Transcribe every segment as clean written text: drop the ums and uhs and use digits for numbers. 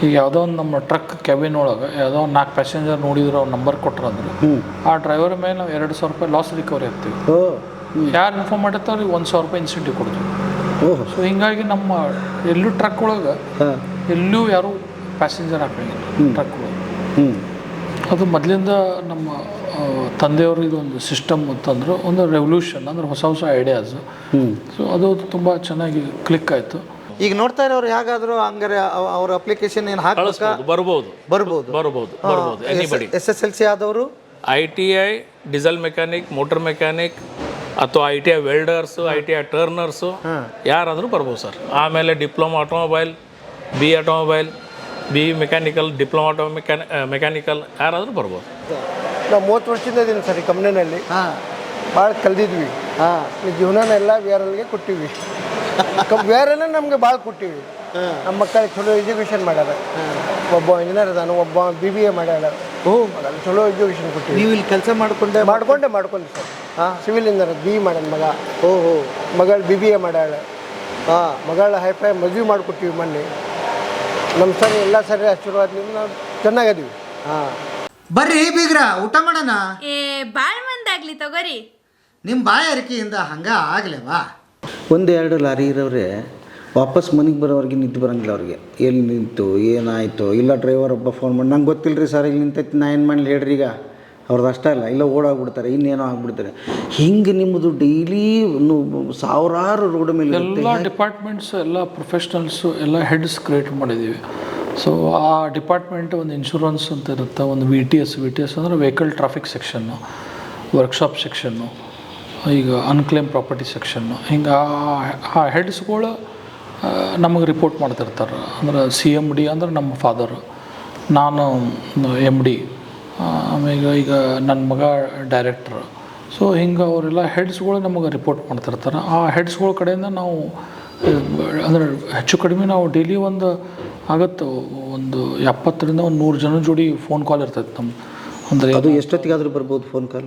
ಈಗ ಯಾವುದೋ ಒಂದು ನಮ್ಮ ಟ್ರಕ್ ಕ್ಯಾಬಿನ್ ಒಳಗೆ ಯಾವುದೋ ಒಂದು 4 ಪ್ಯಾಸೆಂಜರ್ ನೋಡಿದ್ರು ಅವ್ರು ನಂಬರ್ ಕೊಟ್ಟರಂದ್ರೆ ಆ ಡ್ರೈವರ್ ಮೇಲೆ ನಾವು $2,000 ಲಾಸ್ ರಿಕವರಿ ಆಗ್ತೀವಿ. ಯಾರು ಇನ್ಫಾರ್ಮ್ ಮಾಡಿರ್ತಾರೆ ಅವ್ರಿಗೆ $1,000 ಇನ್ಸೆಂಟಿವ್ ಕೊಡ್ತೀವಿ. ಸೊ ಹಿಂಗಾಗಿ ನಮ್ಮ ಎಲ್ಲೂ ಟ್ರಕ್ ಒಳಗೆ ಎಲ್ಲೂ ಯಾರೂ ಪ್ಯಾಸೆಂಜರ್ ಹಾಕಂಗಿಲ್ಲ ಟ್ರಕ್ ಒಳಗೆ. ಅದು ಮೊದಲಿಂದ ನಮ್ಮ ತಂದೆಯವರು ಇದೊಂದು ಸಿಸ್ಟಮ್ ಅಂತಂದ್ರೆ ಒಂದು ರೆವಲ್ಯೂಷನ್ ಅಂದ್ರೆ ಹೊಸ ಹೊಸ ಐಡಿಯಾಸ್. ಸೊ ಅದು ತುಂಬ ಚೆನ್ನಾಗಿ ಕ್ಲಿಕ್ ಆಯಿತು. ಈಗ ನೋಡ್ತಾ ಇರೋರು ಹೇಗಾದರೂ ಹಂಗಾರೆ ಅವ್ರ ಅಪ್ಲಿಕೇಶನ್ ಏನು ಹಾಕಬೇಕಾ? ಬರ್ಬೋದು SSLC ಆದವರು ITI diesel mechanic, motor mechanic ಅಥವಾ ITI ವೆಲ್ಡರ್ಸು, ITI ಟರ್ನರ್ಸು ಯಾರಾದರೂ ಬರ್ಬೋದು ಸರ್. ಆಮೇಲೆ diploma automobile, BE automobile, BE mechanical, diploma mechanical ಯಾರಾದರೂ ಬರ್ಬೋದು. ನಾವು 30 ವರ್ಷದಿಂದ ಇದ್ದೀನಿ ಸರ್ ಈ ಕಂಪ್ನಿನಲ್ಲಿ. ಭಾಳ ಕಲ್ದಿದ್ವಿ. ಈ ಜೀವನನೆಲ್ಲ VRLಗೆ ಕೊಟ್ಟಿವಿ. VRL ನಮಗೆ ಭಾಳ ಕೊಟ್ಟಿವಿ. ನಮ್ಮ ಮಕ್ಕಳಿಗೆ ಚಲೋ ಎಜುಕೇಷನ್ ಮಾಡ್ಯಾರ. ಒಬ್ಬ ಇಂಜಿನಿಯರ್ ಅದಾನು, ಒಬ್ಬ BBA ಮಾಡ್ಯಾರ. ಚಲೋ ಎಜುಕೇಷನ್ ಕೊಟ್ಟಿವಿ. ನೀವು ಇಲ್ಲಿ ಕೆಲಸ ಮಾಡ್ಕೊಂಡೆ ಸರ್. ಸಿವಿಲ್ ಇಂಜಿನಿಯರ್ BE ಮಾಡ್ಯಾನ ಮಗ. ಮಗಳು BBA ಮಾಡ್ಯಾಳ. ಮಗಳ ಹೈಫೈ ಮದುವೆ ಮಾಡಿಕೊಟ್ಟಿವಿ ಮೊನ್ನೆ. ನಮ್ಮ ಸರಿ ಎಲ್ಲ ಸರಿ ಆಶೀರ್ವಾದದಿಂದ ನಾವು ಚೆನ್ನಾಗಿದ್ದೀವಿ. ಬರ್ರಿ ಬೀಗ್ರ ಊಟ ಮಾಡೋಣ. ಬಾಳ್ ಮಂದಾಗ್ಲಿ ತಗೋರಿ. ನಿಮ್ಮ ಬಾಯ ಅರಿಕೆಯಿಂದ ಹಂಗ ಆಗ್ಲೇವಾ? 1-2 ಲಾರಿ ಇರೋರೆ ವಾಪಸ್ ಮನೆಗೆ ಬರೋವ್ರಿಗೆ ನಿಂತು ಬರೋಂಗಿಲ್ಲ. ಅವ್ರಿಗೆ ಎಲ್ಲಿ ನಿಂತು ಏನಾಯಿತು, ಇಲ್ಲ ಡ್ರೈವರ್ ಒಬ್ಬ ಫೋನ್ ಮಾಡಿ ನಂಗೆ ಗೊತ್ತಿಲ್ಲ ರೀ ಸರ್ ಇಲ್ಲಿ ನಿಂತೈತಿ ನಾ ಏನು ಮಾಡಲಿ ಹೇಳ್ರಿ. ಈಗ ಅವ್ರದ್ದು ಅಷ್ಟೇ ಅಲ್ಲ, ಇಲ್ಲ ಓಡಾಗ್ಬಿಡ್ತಾರೆ, ಇನ್ನೇನೋ ಆಗ್ಬಿಡ್ತಾರೆ. ಹಿಂಗೆ ನಿಮ್ಮದು ಡೈಲಿ ಸಾವಿರಾರು ರೋಡ್ ಮೇಲೆ ಎಲ್ಲ ಡಿಪಾರ್ಟ್ಮೆಂಟ್ಸ್, ಎಲ್ಲ ಪ್ರೊಫೆಷ್ನಲ್ಸು, ಎಲ್ಲ ಹೆಡ್ಸ್ ಕ್ರಿಯೇಟ್ ಮಾಡಿದ್ದೀವಿ. ಸೊ ಆ ಡಿಪಾರ್ಟ್ಮೆಂಟ್ ಒಂದು ಇನ್ಶೂರೆನ್ಸ್ ಅಂತ ಇರುತ್ತೆ, ಒಂದು VTS ಅಂದರೆ vehicle traffic section, workshop section, ಈಗ ಅನ್ಕ್ಲೇಮ್ ಪ್ರಾಪರ್ಟಿ ಸೆಕ್ಷನ್ನು. ಹಿಂಗೆ ಆ ಹೆಡ್ಸ್ಗಳು ನಮಗೆ ರಿಪೋರ್ಟ್ ಮಾಡ್ತಿರ್ತಾರೆ. ಅಂದ್ರೆ CMD ಅಂದ್ರೆ ನಮ್ಮ ಫಾದರು, ನಾನು MD, ಆಮೇಲೆ ಈಗ ನನ್ನ ಮಗ ಡೈರೆಕ್ಟ್ರು. ಸೊ ಹಿಂಗೆ ಅವರೆಲ್ಲ ಹೆಡ್ಸ್ಗಳು ನಮಗೆ ರಿಪೋರ್ಟ್ ಮಾಡ್ತಿರ್ತಾರೆ. ಆ ಹೆಡ್ಸ್ಗಳ ಕಡೆಯಿಂದ ನಾವು ಅಂದರೆ ಹೆಚ್ಚು ಕಡಿಮೆ ನಾವು ಡೈಲಿ ಒಂದು 70ರಿಂದ 100 ಜನ ಜೋಡಿ ಫೋನ್ ಕಾಲ್ ಇರ್ತೈತೆ ನಮ್ಮ. ಅಂದರೆ ಅದು ಎಷ್ಟೊತ್ತಿಗಾದರೂ ಬರ್ಬೋದು ಫೋನ್ ಕಾಲ್?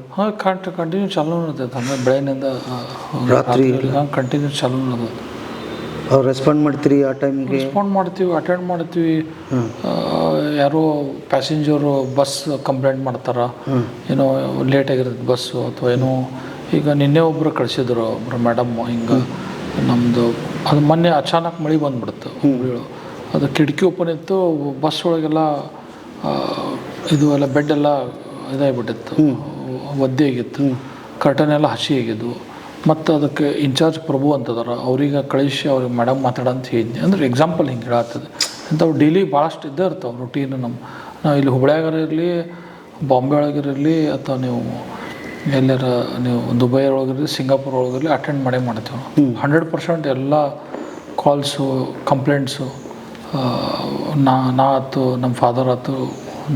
ಕಂಟಿನ್ಯೂ ಚಾಲೂ ಇರ್ತೈತೆ. ಆಮೇಲೆ ಬೆಳಗ್ಗೆಯಿಂದ ರಾತ್ರಿ ಕಂಟಿನ್ಯೂ ಚಾಲೂ ಇರ್ತದೆ. ಅವ್ರು ರೆಸ್ಪಾಂಡ್ ಮಾಡ್ತೀರಿ ಆ ಟೈಮ್ಗೆ? ರೆಸ್ಪಾಂಡ್ ಮಾಡ್ತೀವಿ, ಅಟೆಂಡ್ ಮಾಡ್ತೀವಿ. ಯಾರೋ ಪ್ಯಾಸೆಂಜರು ಬಸ್ ಕಂಪ್ಲೇಂಟ್ ಮಾಡ್ತಾರೆ, ಏನೋ ಲೇಟ್ ಆಗಿರುತ್ತೆ ಬಸ್ಸು ಅಥವಾ ಏನೋ. ಈಗ ನಿನ್ನೆ ಒಬ್ಬರು ಕಳಿಸಿದ್ರು, ಒಬ್ಬರು ಮೇಡಮ್. ಹಿಂಗೆ ನಮ್ಮದು ಅದು ಮೊನ್ನೆ ಅಚಾನಕ್ ಮಳೆ ಬಂದುಬಿಡುತ್ತೆ ಹುಬ್ಳಿಗಳು. ಅದು ಕಿಟಕಿ ಓಪನ್ ಇತ್ತು, ಬಸ್ ಒಳಗೆಲ್ಲ ಇದು ಎಲ್ಲ ಬೆಡ್ ಎಲ್ಲ ಇದಾಗಿಬಿಟ್ಟಿತ್ತು, ಒದ್ದೆ ಆಗಿತ್ತು, ಕರ್ಟನ್ ಎಲ್ಲ ಹಸಿ ಆಗಿದ್ದು. ಮತ್ತು ಅದಕ್ಕೆ ಇನ್ಚಾರ್ಜ್ ಪ್ರಭು ಅಂತದಾರ, ಅವ್ರಿಗೆ ಕಳಿಸಿ ಅವ್ರಿಗೆ ಮೇಡಮ್ ಮಾತಾಡಂತ ಹೇಳಿದ್ನಿ. ಅಂದರೆ ಎಕ್ಸಾಂಪಲ್ ಹಿಂಗೆ ಹೇಳತ್ತದ. ಇಂಥವು ಡೈಲಿ ಭಾಳಷ್ಟು ಇದ್ದೇ ಇರ್ತಾವೆ ರೊಟೀನ್. ನಾವು ಇಲ್ಲಿ ಹುಬ್ಳ್ಯಾಗಾರ ಇರಲಿ, ಬಾಂಬೆ ಒಳಗಿರಲಿ, ಅಥವಾ ನೀವು ಎಲ್ಲರ ನೀವು ದುಬೈ ಒಳಗಿರಲಿ, ಸಿಂಗಾಪುರ್ ಒಳಗಿರಲಿ ಅಟೆಂಡ್ ಮಾಡ್ತೀವಿ. 100% ಎಲ್ಲ ಕಾಲ್ಸು, ಕಂಪ್ಲೇಂಟ್ಸು ನಾ ಆಯ್ತು, ನಮ್ಮ ಫಾದರ್ ಆಯ್ತು,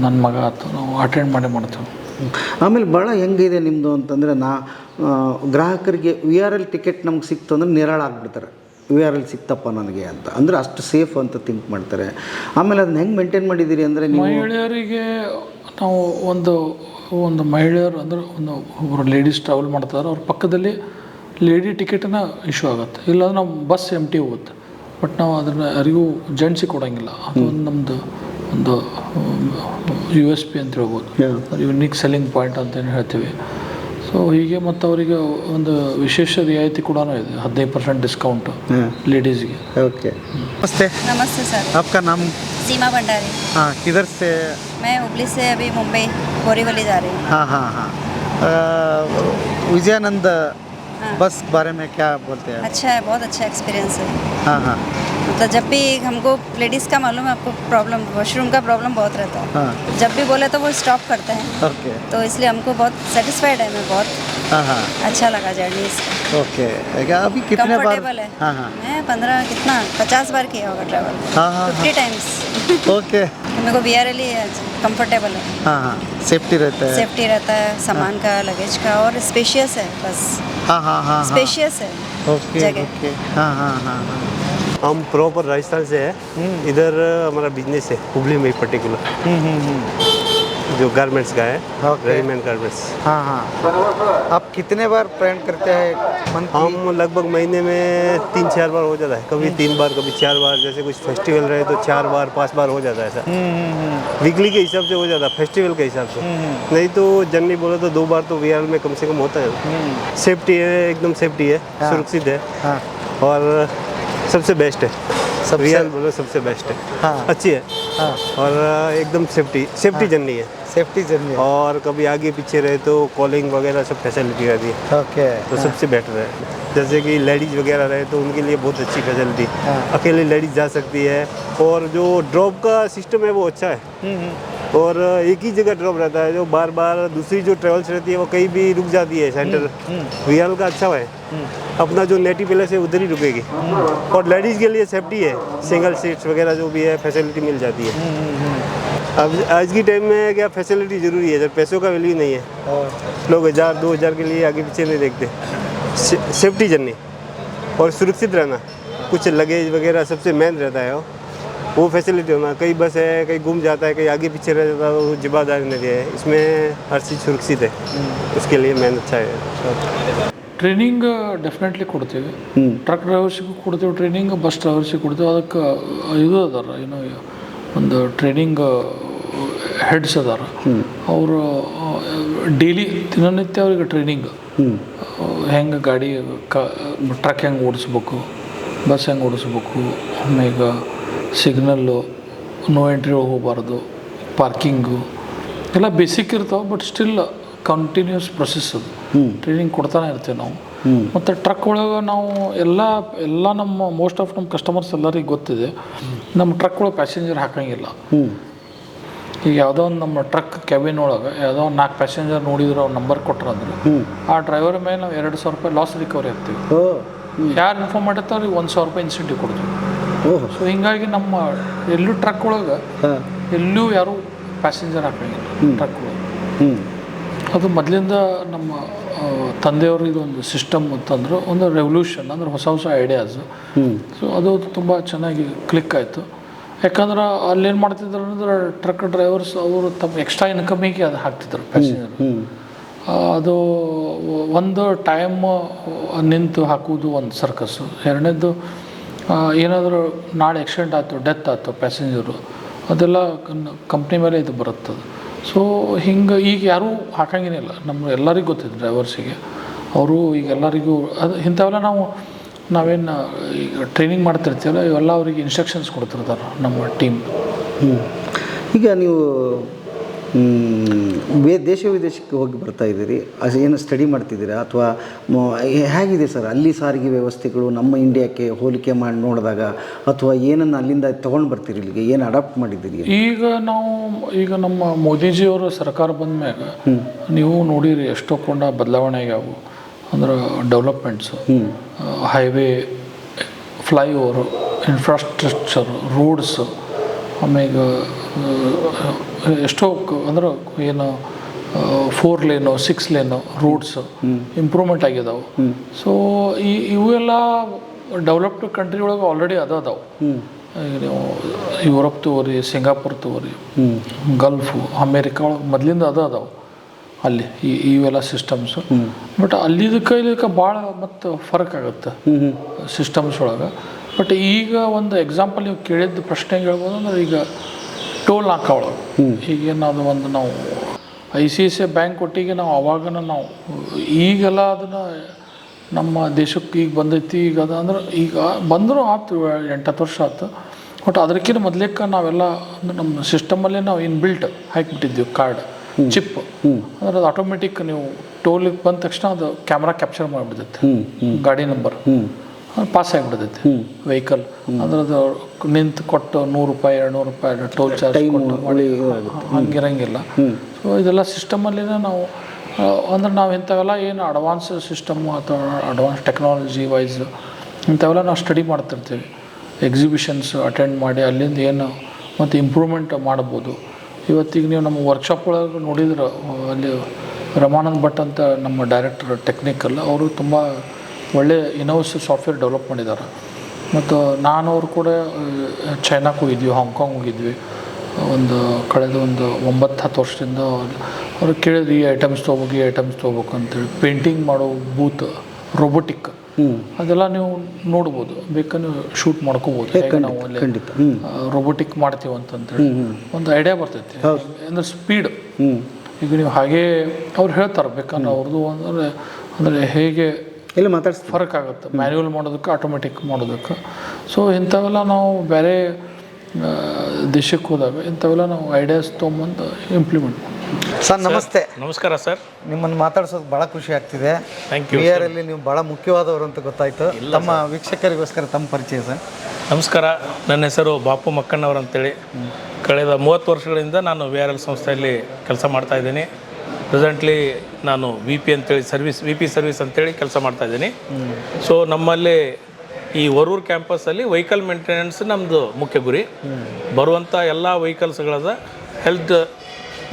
ನನ್ನ ಮಗ ಆಯ್ತು, ನಾವು ಅಟೆಂಡ್ ಮಾಡ್ತೀವಿ. ಆಮೇಲೆ ಭಾಳ ಹೆಂಗಿದೆ ನಿಮ್ಮದು ಅಂತಂದರೆ, ಗ್ರಾಹಕರಿಗೆ VRL ಟಿಕೆಟ್ ನಮ್ಗೆ ಸಿಕ್ತು ಅಂದ್ರೆ ನಿರಾಳ ಆಗ್ಬಿಡ್ತಾರೆ. VRL ಸಿಕ್ತಪ್ಪ ನನಗೆ ಅಂತ, ಅಂದರೆ ಅಷ್ಟು ಸೇಫ್ ಅಂತ ಥಿಂಕ್ ಮಾಡ್ತಾರೆ. ಆಮೇಲೆ ಅದನ್ನ ಹೆಂಗೆ ಮೇಂಟೈನ್ ಮಾಡಿದ್ದೀರಿ ಅಂದರೆ ನೀವು? ಮಹಿಳೆಯರಿಗೆ ನಾವು ಒಂದು ಮಹಿಳೆಯರು ಅಂದರೆ ಒಬ್ಬರು ಲೇಡೀಸ್ ಟ್ರಾವೆಲ್ ಮಾಡ್ತಾರೆ, ಅವ್ರ ಪಕ್ಕದಲ್ಲಿ ಲೇಡಿ ಟಿಕೆಟನ್ನು ಇಶ್ಯೂ ಆಗುತ್ತೆ. ಇಲ್ಲಾಂದ್ರೆ ನಾವು ಬಸ್ ಎಂಟಿ ಹೋಗುತ್ತೆ. ಬಟ್ ನಾವು ಅದನ್ನು ಯಾರಿಗೂ ಜೆಂಟ್ಸಿಗೆ ಕೊಡೋಂಗಿಲ್ಲ. ಅದು ನಮ್ಮದು ಒಂದು USP ಅಂತ ಹೇಳ್ಬೋದು, ಯುನಿಕ್ ಸೆಲ್ಲಿಂಗ್ ಪಾಯಿಂಟ್ ಅಂತೇನು ಹೇಳ್ತೀವಿ. ಸೊ ಹೀಗೆ ಮತ್ತು ಅವರಿಗೆ ಒಂದು ವಿಶೇಷ ರಿಯಾಯಿತಿ ಕೂಡ ಇದೆ, 15% ಡಿಸ್ಕೌಂಟ್ लेडीज़ के। ओके, नमस्ते। नमस्ते सर। आपका नाम? सीमा भंडारी। हाँ, किधर से? मैं हुबली से अभी मुंबई बोरीवली जा रही हूँ। हाँ हाँ हाँ। विजयानंद बस बारे में क्या बोलते हैं? अच्छा है, बहुत अच्छा एक्सपीरियंस है। हाँ हाँ, मतलब जब भी हमको लेडीज़ का मालूम है, आपको प्रॉब्लम वॉशरूम का प्रॉब्लम बहुत रहता है। हाँ। जब भी बोले तो वो स्टॉप करते हैं। ओके। तो इसलिए हमको बहुत सेटिस्फाइड है, मैं बहुत हाँ हाँ, अच्छा लगा जर्नी इसका। ओके। अभी कितने बार? कंफर्टेबल है। हाँ हाँ, मैं 50 बार किया होगा ट्रैवल। हाँ हाँ 50 टाइम्स। ओके। मेरे को VRL ही कंफर्टेबल है। हाँ हाँ, सेफ्टी रहता है। सेफ्टी रहता है, सामान का, लगेज का, और स्पेशियस है बस। हाँ हाँ हाँ, स्पेशियस है ओके जगह। ओके। हाँ हाँ हाँ हाँ। हम प्रॉपर राजस्थान से है, इधर हमारा बिजनेस है हुबली में पर्टिकुलर। जो गारमेंट्स का है, Okay. Readymade garments. हाँ हाँ। आप कितने बार प्रयाण करते हैं मंथली? हम लगभग महीने में 3-4 बार हो जाता है, कभी 3 बार कभी 4 बार, जैसे कुछ फेस्टिवल रहे तो 4 बार 5 बार हो जाता है ऐसा। वीकली के हिसाब से हो जाता है, फेस्टिवल के हिसाब से। नहीं तो जनरली बोले तो 2 बार तो वीआर में कम से कम होता है। सेफ्टी है, एकदम सेफ्टी है, सुरक्षित है हाँ और सबसे बेस्ट है। वीआर बोलो सबसे बेस्ट है, हाँ। अच्छी है हाँ। और एकदम सेफ्टी जर्नी है। Safety journey. और कभी आगे पीछे रहे तो कॉलिंग वगैरह सब फैसिलिटी रहती है, ओके। तो सबसे बेटर है। जैसे कि लेडीज़ वगैरह रहे तो उनके लिए बहुत अच्छी फैसिलिटी, हाँ। अकेले लेडीज़ जा सकती है। और जो ड्रॉप का सिस्टम है वो अच्छा है, और एक ही जगह ड्रॉप रहता है, जो बार बार दूसरी जो ट्रेवल्स रहती है वो कहीं भी रुक जाती है। सेंटर वीआर का अच्छा है, अपना जो नेटिव प्लेस है उधर ही रुकेगी। और लेडीज़ के लिए सेफ्टी है, सिंगल सीट्स वगैरह जो भी है फैसिलिटी मिल जाती है। अब आज की टाइम में क्या फैसिलिटी ज़रूरी है, जब पैसों का वैल्यू नहीं है, लोग 1000-2000 के लिए आगे पीछे नहीं देखते। सेफ्टी जर्नी और सुरक्षित रहना, कुछ लगेज वगैरह सबसे मेन रहता है वो फैसिलिटी होना। कई बस है, कहीं गुम जाता है, कहीं आगे पीछे रह जाता है, वो जिम्मेदारी नहीं है। इसमें हर चीज़ सुरक्षित है, उसके लिए मेन अच्छा है। ಟ್ರೈನಿಂಗ್ ಡೆಫಿನೆಟ್ಲಿ ಕೊಡ್ತೀವಿ. ಟ್ರಕ್ ಡ್ರೈವರ್ಸಿಗೂ ಕೊಡ್ತೀವಿ ಟ್ರೈನಿಂಗ್, ಬಸ್ ಡ್ರೈವರ್ಸಿಗೆ ಕೊಡ್ತೀವಿ. ಅದಕ್ಕೆ ಇದು ಅದಾರ, ಏನೋ ಒಂದು ಟ್ರೈನಿಂಗ್ ಹೆಡ್ಸ್ ಅದಾರ. ಅವರು ಡೈಲಿ ದಿನನಿತ್ಯ ಅವ್ರಿಗೆ ಟ್ರೈನಿಂಗ್, ಹೆಂಗೆ ಗಾಡಿ ಟ್ರಕ್ ಹೆಂಗೆ ಓಡಿಸ್ಬೇಕು, ಬಸ್ ಹೆಂಗೆ ಓಡಿಸ್ಬೇಕು, ಆಮೇಲೆ ಸಿಗ್ನಲ್ಲು, ನೋ ಎಂಟ್ರಿ ಹೋಗಬಾರ್ದು, ಪಾರ್ಕಿಂಗು ಎಲ್ಲ ಬೇಸಿಕ್ ಇರ್ತಾವೆ. ಬಟ್ ಸ್ಟಿಲ್ ಕಂಟಿನ್ಯೂಸ್ ಪ್ರೊಸೆಸ್ ಅದು. ಟ್ರೈನಿಂಗ್ ಕೊಡ್ತಾನೆ ಇರ್ತೀವಿ ನಾವು. ಮತ್ತು ಟ್ರಕ್ ಒಳಗೆ ನಾವು ಎಲ್ಲ ನಮ್ಮ ಮೋಸ್ಟ್ ಆಫ್ ನಮ್ಮ ಕಸ್ಟಮರ್ಸ್ ಎಲ್ಲರಿಗೆ ಗೊತ್ತಿದೆ, ನಮ್ಮ ಟ್ರಕ್ ಒಳಗೆ ಪ್ಯಾಸೆಂಜರ್ ಹಾಕಂಗಿಲ್ಲ. ಈಗ ಯಾವುದೋ ಒಂದು ನಮ್ಮ ಟ್ರಕ್ ಕ್ಯಾಬಿನ್ ಒಳಗೆ ಯಾವುದೋ ಒಂದು 4 ಪ್ಯಾಸೆಂಜರ್ ನೋಡಿದ್ರೆ ಅವ್ರು ನಂಬರ್ ಕೊಟ್ರಂದ್ರೆ ಆ ಡ್ರೈವರ್ ಮೇಲೆ ನಾವು 200 ರೂಪಾಯಿ ಲಾಸ್ ರಿಕವರಿ ಹಾಕ್ತೀವಿ. ಯಾರು ಇನ್ಫಾರ್ಮ್ ಮಾಡಿರ್ತಾರೆ ಅವ್ರಿಗೆ 100 ರೂಪಾಯಿ ಇನ್ಸೆಂಟಿವ್ ಕೊಡ್ತೀವಿ. ಸೊ ಹೀಗಾಗಿ ನಮ್ಮ ಎಲ್ಲೂ ಟ್ರಕ್ ಒಳಗೆ ಎಲ್ಲೂ ಯಾರೂ ಪ್ಯಾಸೆಂಜರ್ ಹಾಕಂಗಿಲ್ಲ ಟ್ರಕ್ ಒಳಗೆ. ಅದು ಮೊದಲಿಂದ ನಮ್ಮ ತಂದೆಯವರು ಇದೊಂದು ಸಿಸ್ಟಮ್ ಅಂತಂದ್ರೆ ಒಂದು ರೆವಲ್ಯೂಷನ್, ಅಂದ್ರೆ ಹೊಸ ಹೊಸ ಐಡಿಯಾಸ್. ಸೊ ಅದು ತುಂಬ ಚೆನ್ನಾಗಿ ಕ್ಲಿಕ್ ಆಯಿತು. ಯಾಕಂದ್ರೆ ಅಲ್ಲೇನು ಮಾಡ್ತಿದ್ರು ಅಂದ್ರೆ ಟ್ರಕ್ ಡ್ರೈವರ್ಸ್ ಅವರು ತಮ್ಮ ಎಕ್ಸ್ಟ್ರಾ ಇನ್ಕಮಿಗೆ ಅದು ಹಾಕ್ತಿದ್ರು ಪ್ಯಾಸೆಂಜರ್. ಅದು ಒಂದು ಟೈಮ್ ನಿಂತು ಹಾಕುವುದು ಒಂದು ಸರ್ಕಸ್ಸು. ಎರಡನೇದು ಏನಾದರೂ ನಾಳೆ ಆಕ್ಸಿಡೆಂಟ್ ಆಯಿತು, ಡೆತ್ ಆಯಿತು ಪ್ಯಾಸೆಂಜರು, ಅದೆಲ್ಲ ಕಂಪ್ನಿ ಮೇಲೆ ಇದು ಬರುತ್ತದೆ. ಸೊ ಹಿಂಗೆ ಈಗ ಯಾರೂ ಹಾಕಂಗೇನಿಲ್ಲ, ನಮ್ಮ ಎಲ್ಲರಿಗೂ ಗೊತ್ತಿದೆ ಡ್ರೈವರ್ಸಿಗೆ. ಅವರು ಈಗ ಎಲ್ಲರಿಗೂ ಅದು ಇಂಥವೆಲ್ಲ ನಾವೇನು ಈಗ ಟ್ರೈನಿಂಗ್ ಮಾಡ್ತಿರ್ತೀವಲ್ಲ ಇವೆಲ್ಲ ಅವರಿಗೆ ಇನ್ಸ್ಟ್ರಕ್ಷನ್ಸ್ ಕೊಡ್ತಿರ್ತಾರೆ ನಮ್ಮ ಟೀಮ್. ಈಗ ನೀವು ದೇಶ ವಿದೇಶಕ್ಕೆ ಹೋಗಿ ಬರ್ತಾ ಇದ್ದೀರಿ, ಅದು ಏನು ಸ್ಟಡಿ ಮಾಡ್ತಿದ್ದೀರಾ ಅಥವಾ ಹೇಗಿದೆ ಸರ್ ಅಲ್ಲಿ ಸಾರಿಗೆ ವ್ಯವಸ್ಥೆಗಳು ನಮ್ಮ ಇಂಡಿಯಾಕ್ಕೆ ಹೋಲಿಕೆ ಮಾಡಿ ನೋಡಿದಾಗ, ಅಥವಾ ಏನನ್ನು ಅಲ್ಲಿಂದ ತೊಗೊಂಡು ಬರ್ತೀರಿ ಇಲ್ಲಿಗೆ, ಏನು ಅಡಾಪ್ಟ್ ಮಾಡಿದ್ದೀರಿ? ಈಗ ನಮ್ಮ ಮೋದಿಜಿಯವರು ಸರ್ಕಾರ ಬಂದ ಮ್ಯಾಗ ನೀವು ನೋಡಿರಿ ಎಷ್ಟೋ ಕೊಂಡ ಬದಲಾವಣೆ ಆಗ್ಯಾವು. ಅಂದ್ರೆ developments, highway, flyover, infrastructure, roads, ಆಮೇಲೆ ಎಷ್ಟೋ ಅಂದ್ರೆ ಏನು 4 ಲೇನು 6 ಲೇನು ರೋಡ್ಸು ಇಂಪ್ರೂವ್ಮೆಂಟ್ ಆಗಿದಾವೆ. ಸೊ ಇವೆಲ್ಲ ಡೆವಲಪ್ಡ್ ಕಂಟ್ರಿ ಒಳಗೆ ಆಲ್ರೆಡಿ ಅದಾವೆ. ಈಗ ನೀವು ಯುರೋಪ್ ತಗೋರಿ, ಸಿಂಗಾಪುರ್ ತಗೋರಿ, ಗಲ್ಫು, ಅಮೇರಿಕಾ ಒಳಗೆ ಮೊದಲಿಂದ ಅದಾವೆ ಅಲ್ಲಿ ಇವೆಲ್ಲ ಸಿಸ್ಟಮ್ಸು. ಬಟ್ ಅಲ್ಲಿದಕ್ಕೆ ಇದಕ್ಕೆ ಭಾಳ ಮತ್ತು ಫರ್ಕ್ ಆಗುತ್ತೆ ಸಿಸ್ಟಮ್ಸ್ ಒಳಗೆ. ಬಟ್ ಈಗ ಒಂದು ಎಕ್ಸಾಂಪಲ್ ನೀವು ಕೇಳಿದ ಪ್ರಶ್ನೆ ಹೇಳ್ಬೋದು ಅಂದ್ರೆ, ಈಗ ಟೋಲ್ ನಾಕ ಒಳಗೆ ಈಗೇನಾದ್ರು ಒಂದು ನಾವು ICICI ಬ್ಯಾಂಕ್ ಒಟ್ಟಿಗೆ ನಾವು ಅವಾಗನ ನಾವು ಈಗೆಲ್ಲ ಅದನ್ನು ನಮ್ಮ ದೇಶಕ್ಕೆ ಈಗ ಬಂದೈತಿ. ಈಗ ಅದು ಅಂದ್ರೆ ಈಗ ಬಂದರೂ ಆಯ್ತು 8-10 ವರ್ಷ ಆಯ್ತು. ಬಟ್ ಅದಕ್ಕಿಂತ ಮೊದಲೇಕ ನಾವೆಲ್ಲ ನಮ್ಮ ಸಿಸ್ಟಮಲ್ಲೇ ನಾವು ಇನ್ಬಿಲ್ಟ್ ಹಾಕಿಬಿಟ್ಟಿದ್ದೀವಿ ಕಾರ್ಡ್ ಚಿಪ್. ಅಂದ್ರೆ ಅದು ಆಟೋಮೆಟಿಕ್ ನೀವು ಟೋಲಿಗೆ ಬಂದ ತಕ್ಷಣ ಅದು ಕ್ಯಾಮ್ರಾ ಕ್ಯಾಪ್ಚರ್ ಮಾಡಿಬಿಡ್ತೈತೆ ಗಾಡಿ ನಂಬರ್, ಪಾಸ್ ಆಗಿಬಿಡ್ತೈತೆ ವೆಹಿಕಲ್. ಅಂದ್ರೆ ಅದು ನಿಂತು ಕೊಟ್ಟು 100 ರೂಪಾಯಿ 200 ರೂಪಾಯಿ ಟೋಲ್ ಚಾರ್ಜ್ ಕೊಟ್ಟು ಮಾಡಿ ಹಂಗಿರಂಗಿಲ್ಲ. ಸೊ ಇದೆಲ್ಲ ಸಿಸ್ಟಮಲ್ಲಿನೇ ನಾವು ಅಂದ್ರೆ ನಾವು ಇಂಥವೆಲ್ಲ ಏನು ಅಡ್ವಾನ್ಸ್ ಸಿಸ್ಟಮ್ಮು ಅಥವಾ ಅಡ್ವಾನ್ಸ್ ಟೆಕ್ನಾಲಜಿ ವೈಸ್ ಇಂಥವೆಲ್ಲ ನಾವು ಸ್ಟಡಿ ಮಾಡ್ತಿರ್ತೀವಿ. ಎಕ್ಸಿಬಿಷನ್ಸ್ ಅಟೆಂಡ್ ಮಾಡಿ ಅಲ್ಲಿಂದ ಏನು ಮತ್ತು ಇಂಪ್ರೂವ್ಮೆಂಟ್ ಮಾಡ್ಬೋದು. ಇವತ್ತಿಗೆ ನೀವು ನಮ್ಮ ವರ್ಕ್ಶಾಪ್ ಒಳಗೆ ನೋಡಿದ್ರೆ ಅಲ್ಲಿ ರಮಾನಂದ್ ಭಟ್ ಅಂತ ನಮ್ಮ ಡೈರೆಕ್ಟರ್ ಟೆಕ್ನಿಕಲ್, ಅವರು ತುಂಬ ಒಳ್ಳೆ ಇನೋವೇಟಿವ್ ಸಾಫ್ಟ್ವೇರ್ ಡೆವಲಪ್ ಮಾಡಿದ್ದಾರೆ. ಮತ್ತು ನಾನು ಅವರು ಕೂಡ ಚೈನಾಕ್ಕೆ ಹೋಗಿದ್ವಿ, ಹಾಂಗ್ಕಾಂಗ್ ಹೋಗಿದ್ವಿ, ಕಳೆದ ಒಂದು 9-10 ವರ್ಷದಿಂದ ಅವ್ರು ಕೇಳಿದ್ರು ಈ ಐಟಮ್ಸ್ ತೊಗೋಬೇಕು ಅಂತೇಳಿ. ಪೇಂಟಿಂಗ್ ಮಾಡೋ ಬೂತ್, ರೋಬೋಟಿಕ್, ಅದೆಲ್ಲ ನೀವು ನೋಡ್ಬೋದು, ಬೇಕಾದ್ರೆ ನೀವು ಶೂಟ್ ಮಾಡ್ಕೋಬೋದು. ಹೇಗೆ ನಾವು ಅಲ್ಲಿ ರೋಬೋಟಿಕ್ ಮಾಡ್ತೀವಿ ಅಂತಂತೇಳಿ ಒಂದು ಐಡಿಯಾ ಬರ್ತೈತಿ. ಅಂದರೆ ಸ್ಪೀಡ್, ಈಗ ನೀವು ಹಾಗೇ ಅವ್ರು ಹೇಳ್ತಾರೆ ಬೇಕಾದ್ರೆ ಅವ್ರದ್ದು ಅಂದರೆ ಹೇಗೆ ಇಲ್ಲಿ ಮಾತಾಡ್ಸಿ ಫರಕ್ ಆಗುತ್ತೆ ಮ್ಯಾನ್ಯುವಲ್ ಮಾಡೋದಕ್ಕೆ ಆಟೋಮೆಟಿಕ್ ಮಾಡೋದಕ್ಕೆ. ಸೊ ಇಂಥವೆಲ್ಲ ನಾವು ಬೇರೆ ದೇಶಕ್ಕೆ ಹೋದಾಗ ಇಂಥವೆಲ್ಲ ನಾವು ಐಡಿಯಾಸ್ ತೊಗೊಂಬಂದು ಇಂಪ್ಲಿಮೆಂಟ್ ಮಾಡ್ತೀವಿ. ಸರ್ ನಮಸ್ತೆ. ನಮಸ್ಕಾರ ಸರ್. ನಿಮ್ಮನ್ನು ಮಾತಾಡ್ಸೋದು ಭಾಳ ಖುಷಿ ಆಗ್ತಿದೆ. Thank you. ಬಿಆರಲ್ಲಿ ನೀವು ಭಾಳ ಮುಖ್ಯವಾದವರು ಅಂತ ಗೊತ್ತಾಯಿತು. ತಮ್ಮ ವೀಕ್ಷಕರಿಗೋಸ್ಕರ ತಮ್ಮ ಪರಿಚಯ ಸರ್. ನಮಸ್ಕಾರ, ನನ್ನ ಹೆಸರು ಬಾಪು ಮಕ್ಕಣ್ಣವ್ರು ಅಂತೇಳಿ. ಕಳೆದ 30 ವರ್ಷಗಳಿಂದ ನಾನು VRL ಸಂಸ್ಥೆಯಲ್ಲಿ ಕೆಲಸ ಮಾಡ್ತಾಯಿದ್ದೀನಿ. ಪ್ರೆಸೆಂಟ್ಲಿ ನಾನು VP ಅಂತೇಳಿ VP ಸರ್ವಿಸ್ ಅಂತೇಳಿ ಕೆಲಸ ಮಾಡ್ತಾಯಿದ್ದೀನಿ. ಸೊ ನಮ್ಮಲ್ಲಿ ಈ ವರೂರ್ ಕ್ಯಾಂಪಸ್ಸಲ್ಲಿ ವೆಹಿಕಲ್ ಮೇಂಟೆನೆನ್ಸ್ ನಮ್ಮದು ಮುಖ್ಯ ಗುರಿ. ಬರುವಂಥ ಎಲ್ಲ ವೆಹಿಕಲ್ಸ್ಗಳದ ಹೆಲ್ತ್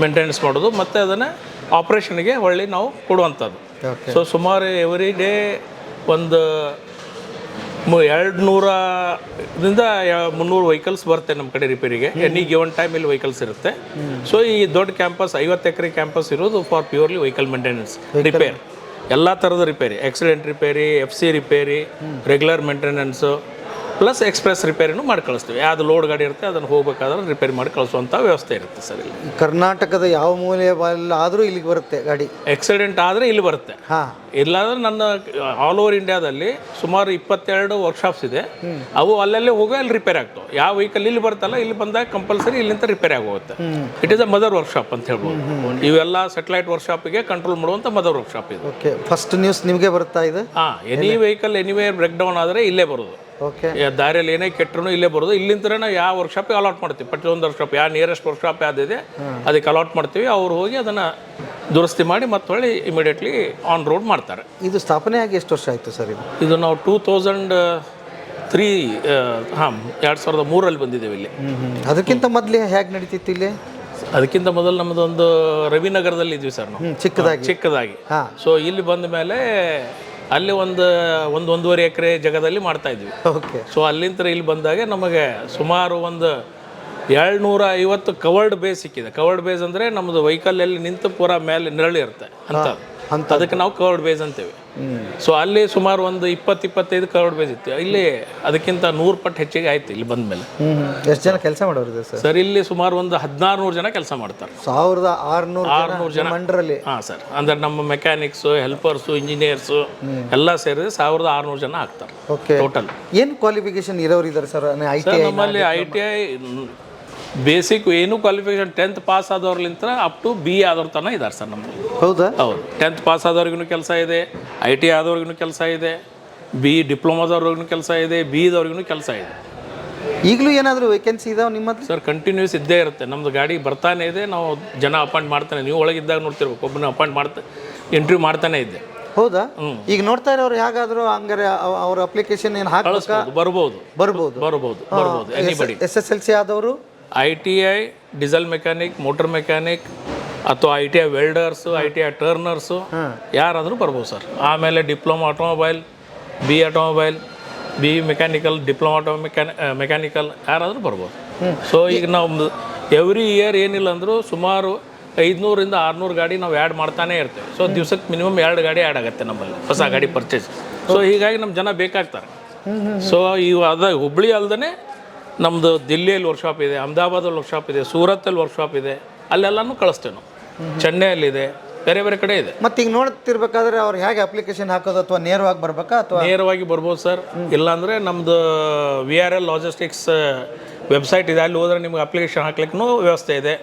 ಮೇಂಟೆನೆನ್ಸ್ ಮಾಡೋದು ಮತ್ತು ಅದನ್ನು ಆಪ್ರೇಷನ್ಗೆ ಹೊಳ್ಳಿ ನಾವು ಕೊಡುವಂಥದ್ದು. ಸೊ ಸುಮಾರು ಎವ್ರಿ ಡೇ ಒಂದು 200ರಿಂದ 300 ವೆಹಿಕಲ್ಸ್ ಬರುತ್ತೆ ನಮ್ಮ ಕಡೆ ರಿಪೇರಿಗೆ. ಎನಿ ಗಿವನ್ ಟೈಮ್ ಇಲ್ಲಿ ವೆಹಿಕಲ್ಸ್ ಇರುತ್ತೆ. ಸೊ ಈ ದೊಡ್ಡ ಕ್ಯಾಂಪಸ್ 50 ಎಕರೆ ಕ್ಯಾಂಪಸ್ ಇರೋದು for purely vehicle maintenance, repair, ಎಲ್ಲ ಥರದ ರಿಪೇರಿ, ಆಕ್ಸಿಡೆಂಟ್ ರಿಪೇರಿ, FC ರಿಪೇರಿ, ರೆಗ್ಯುಲರ್ ಮೇಂಟೆನೆನ್ಸು ಪ್ಲಸ್ ಎಕ್ಸ್ಪ್ರೆಸ್ ರಿಪೇರಿನೂ ಮಾಡಿ ಕಳಿಸ್ತೀವಿ. ಯಾವುದು ಲೋಡ್ ಗಾಡಿ ಇರುತ್ತೆ ಅದನ್ನು ಹೋಗಬೇಕಾದ್ರೆ ರಿಪೇರಿ ಮಾಡಿ ಕಳಿಸುವಂಥ ವ್ಯವಸ್ಥೆ ಇರುತ್ತೆ ಸರ್. ಇಲ್ಲಿ ಕರ್ನಾಟಕದ ಯಾವ ಮೂಲೆಯಲ್ಲಾದರೂ ಇಲ್ಲಿಗೆ ಬರುತ್ತೆ ಗಾಡಿ. ಆಕ್ಸಿಡೆಂಟ್ ಆದರೆ ಇಲ್ಲಿ ಬರುತ್ತೆ. ಇಲ್ಲಾಂದ್ರೆ ನನ್ನ ಆಲ್ ಓವರ್ ಇಂಡಿಯಾದಲ್ಲಿ ಸುಮಾರು 22 ವರ್ಕ್ಶಾಪ್ಸ್ ಇದೆ. ಅವು ಅಲ್ಲಲ್ಲೇ ಹೋಗಿ ಅಲ್ಲಿ ರಿಪೇರ್ ಆಗ್ತವೆ. ಯಾವ ವೆಹಿಕಲ್ ಇಲ್ಲಿ ಬರ್ತಲ್ಲ ಇಲ್ಲಿ ಬಂದಾಗ ಕಂಪಲ್ಸರಿ ಇಲ್ಲಿಂದ ರಿಪೇರ್ ಆಗೋಗುತ್ತೆ. It is a mother workshop ಅಂತ ಹೇಳ್ಬೋದು. ಇವೆಲ್ಲ ಸ್ಯಾಟಲೈಟ್ ವರ್ಕ್ಶಾಪಿಗೆ ಕಂಟ್ರೋಲ್ ಮಾಡುವಂಥ ಮದರ್ ವರ್ಕ್ಶಾಪ್ ಇದು. ಓಕೆ, ಫಸ್ಟ್ ನ್ಯೂಸ್ ನಿಮಗೆ ಬರ್ತಾ ಇದೆ. Any vehicle anywhere break down ಆದರೆ ಇಲ್ಲೇ ಬರೋದು. ಓಕೆ, ದಾರಿಯಲ್ಲಿ ಏನೇ ಕೆಟ್ಟರು ಇಲ್ಲೇ ಬರೋದು. ಇಲ್ಲಿಂದ ನಾವು ಯಾವ ವರ್ಕ್ಶಾಪಿಗೆ ಅಲಾಟ್ ಮಾಡ್ತೀವಿ, ಪ್ರತಿಯೊಂದು ವರ್ಕ್ಶಾಪ್ ಯಾವ ನಿಯರೆಸ್ಟ್ ವರ್ಕ್ಶಾಪ್ ಯಾವುದಿದೆ ಅದಕ್ಕೆ ಅಲಾಟ್ ಮಾಡ್ತೀವಿ. ಅವ್ರು ಹೋಗಿ ಅದನ್ನು ದುರಸ್ತಿ ಮಾಡಿ ಮತ್ತೆ ಹೊಳ್ಳಿ ಇಮಿಡಿಯೇಟ್ಲಿ ಆನ್ ರೋಡ್ ಮಾಡ್ತಾರೆ. ಇದು ಸ್ಥಾಪನೆ ಆಗಿ ಎಷ್ಟು ವರ್ಷ ಆಯಿತು ಸರ್? ಇದು ನಾವು 2003 2003ರಲ್ಲಿ ಬಂದಿದ್ದೇವೆ ಇಲ್ಲಿ. ಅದಕ್ಕಿಂತ ಮೊದಲೇ ಹೇಗೆ ನಡೀತಿತ್ತು ಇಲ್ಲಿ? ಅದಕ್ಕಿಂತ ಮೊದಲು ನಮ್ಮದೊಂದು ರವಿನಗರದಲ್ಲಿ ಇದ್ವಿ ಸರ್ ನಾವು, ಚಿಕ್ಕದಾಗಿ. ಸೊ ಇಲ್ಲಿ ಬಂದ ಮೇಲೆ ಅಲ್ಲಿ ಒಂದೂವರೆ ಎಕರೆ ಜಾಗದಲ್ಲಿ ಮಾಡ್ತಾ ಇದ್ವಿ. ಓಕೆ. ಸೊ ಅಲ್ಲಿಂದ ಇಲ್ಲಿ ಬಂದಾಗ ನಮಗೆ ಸುಮಾರು ಒಂದು 250 ಕವರ್ಡ್ ಬೇಸ್ ಸಿಕ್ಕಿದೆ. ಕವರ್ಡ್ ಬೇಸ್ ಅಂದರೆ ನಮ್ಮದು ವೆಹಿಕಲ್ ನಿಂತು ಪೂರ ಮೇಲೆ ನೆರಳು ಇರುತ್ತೆ ಅಂತ, ಅದಕ್ಕೆ ನಾವು ಕವರ್ಡ್ ಬೇಸ್ ಅಂತೀವಿ. ಸೊ ಅಲ್ಲಿ ಸುಮಾರು ಒಂದು 20-25 ಕವರ್ಡ್ ಬೇಸ್ ಇತ್ತು. ಇಲ್ಲಿ ಅದಕ್ಕಿಂತ 100 ಪಟ್ಟು ಹೆಚ್ಚಿಗೆ ಆಯ್ತು ಇಲ್ಲಿ ಬಂದ ಮೇಲೆ. ಎಷ್ಟು ಜನ ಕೆಲಸ ಮಾಡೋರು ಸರ್? ಇಲ್ಲಿ ಸುಮಾರು ಒಂದು 1600 ಜನ ಕೆಲಸ ಮಾಡ್ತಾರೆ. 1600 ಜನ ಮಂಡ್ರಲ್ಲಿ? ಹಾಂ ಸರ್. ಅಂದರೆ ನಮ್ಮ ಮೆಕ್ಯಾನಿಕ್ಸು, ಹೆಲ್ಪರ್ಸು, ಇಂಜಿನಿಯರ್ಸು ಎಲ್ಲ ಸೇರಿದ್ರೆ 1600 ಜನ ಆಗ್ತಾರೆ. Okay, total. ಏನು ಕ್ವಾಲಿಫಿಕೇಶನ್ ಇರೋರು ಇದ್ದಾರೆ ಸರ್? ನಮ್ಮಲ್ಲಿ ITI ಬೇಸಿಕ್ ಏನು ಕ್ವಾಲಿಫಿಕೇಶನ್ 10th ಪಾಸ್ ಆದವ್ರಲಿಂತ ಅಪ್ ಟು BA ಆದವ್ರ ತನಕ ಇದ್ದಾರೆ ಸರ್ ನಮ್ಮಲ್ಲಿ. ಹೌದಾ? ಹೌದು. 10th ಪಾಸ್ ಆದವ್ರಿಗೂ ಕೆಲಸ ಇದೆ, ITI ಆದವ್ರಿಗೂ ಕೆಲಸ ಇದೆ, ಡಿಪ್ಲೊಮಾದವ್ರಿಗೂ ಕೆಲಸ ಇದೆ, BEದವ್ರಿಗೂ ಕೆಲಸ ಇದೆ. ಈಗಲೂ ಏನಾದರೂ ವೇಕೆನ್ಸಿ ಇದಾವೆ ನಿಮ್ಮ ಹತ್ರ? ಸರ್ ಕಂಟಿನ್ಯೂಸ್ ಇದ್ದೇ ಇರುತ್ತೆ. ನಮ್ಮದು ಗಾಡಿ ಬರ್ತಾನೆ ಇದೆ, ನಾವು ಜನ ಅಪಾಯಿಂಟ್ ಮಾಡ್ತಾನೆ. ನೀವು ಒಳಗಿದ್ದಾಗ ನೋಡ್ತಿರ್ಬೇಕು, ಒಬ್ಬನ ಅಪಾಯಿಂಟ್ ಇಂಟರ್ವ್ಯೂ ಮಾಡ್ತಾನೆ ಇದ್ದೆ. ಹೌದಾ? ಈಗ ನೋಡ್ತಾ ಇರೋರು ಹೇಗಾದರೂ ಹಂಗಾರೆ ಅವ್ರ ಅಪ್ಲಿಕೇಶನ್ ಏನು ಹಾಕಿ ಬರ್ಬೋದು ಎನಿಬಡಿ. SSLC ಆದವರು ITI diesel mechanic, motor mechanic ಅಥವಾ ITI ವೆಲ್ಡರ್ಸು, ITI ಟರ್ನರ್ಸು ಯಾರಾದರೂ ಬರ್ಬೋದು ಸರ್. ಆಮೇಲೆ diploma automobile, BE automobile, BE mechanical, diploma mechanical ಯಾರಾದರೂ ಬರ್ಬೋದು. ಸೊ ಈಗ ನಾವು ಎವ್ರಿ ಇಯರ್ ಏನಿಲ್ಲ ಅಂದರೂ ಸುಮಾರು 500ರಿಂದ 600 ಗಾಡಿ ನಾವು ಆ್ಯಡ್ ಮಾಡ್ತಾನೆ ಇರ್ತೇವೆ. ಸೊ ದಿವ್ಸಕ್ಕೆ ಮಿನಿಮಮ್ 2 ಗಾಡಿ ಆ್ಯಡ್ ಆಗುತ್ತೆ ನಮ್ಮಲ್ಲಿ, ಹೊಸ ಗಾಡಿ ಪರ್ಚೇಸ್. ಸೊ ಹೀಗಾಗಿ ನಮ್ಮ ಜನ ಬೇಕಾಗ್ತಾರೆ. ಸೊ ಇವು ಹುಬ್ಬಳ್ಳಿ ಅಲ್ಲದೆ ನಮ್ಮದು ದಿಲ್ಲಿಯಲ್ಲಿ ವರ್ಕ್ಶಾಪ್ ಇದೆ, ಅಹಮದಾಬಾದಲ್ಲಿ ವರ್ಕ್ಶಾಪ್ ಇದೆ, ಸೂರತ್ತಲ್ಲಿ ವರ್ಕ್ಶಾಪ್ ಇದೆ, ಅಲ್ಲೆಲ್ಲನೂ ಕಳಿಸ್ತೇವೆ ನಾವು. ಚೆನ್ನೈಯಲ್ಲಿದೆ, ಬೇರೆ ಬೇರೆ ಕಡೆ ಇದೆ. ಮತ್ತೆ ಈಗ ನೋಡ್ತಿರ್ಬೇಕಾದ್ರೆ ಅವ್ರು ಹೇಗೆ ಅಪ್ಲಿಕೇಶನ್ ಹಾಕೋದು, ಅಥವಾ ನೇರವಾಗಿ ಬರ್ಬೇಕಾ? ಅಥವಾ ನೇರವಾಗಿ ಬರ್ಬೋದು ಸರ್. ಇಲ್ಲಾಂದರೆ ನಮ್ಮದು VRL ಲಾಜಿಸ್ಟಿಕ್ಸ್ ವೆಬ್ಸೈಟ್ ಇದೆ, ಅಲ್ಲಿ ಹೋದ್ರೆ ನಿಮ್ಗೆ ಅಪ್ಲಿಕೇಶನ್ ಹಾಕ್ಲಿಕ್ಕೂ ವ್ಯವಸ್ಥೆ ಇದೆ,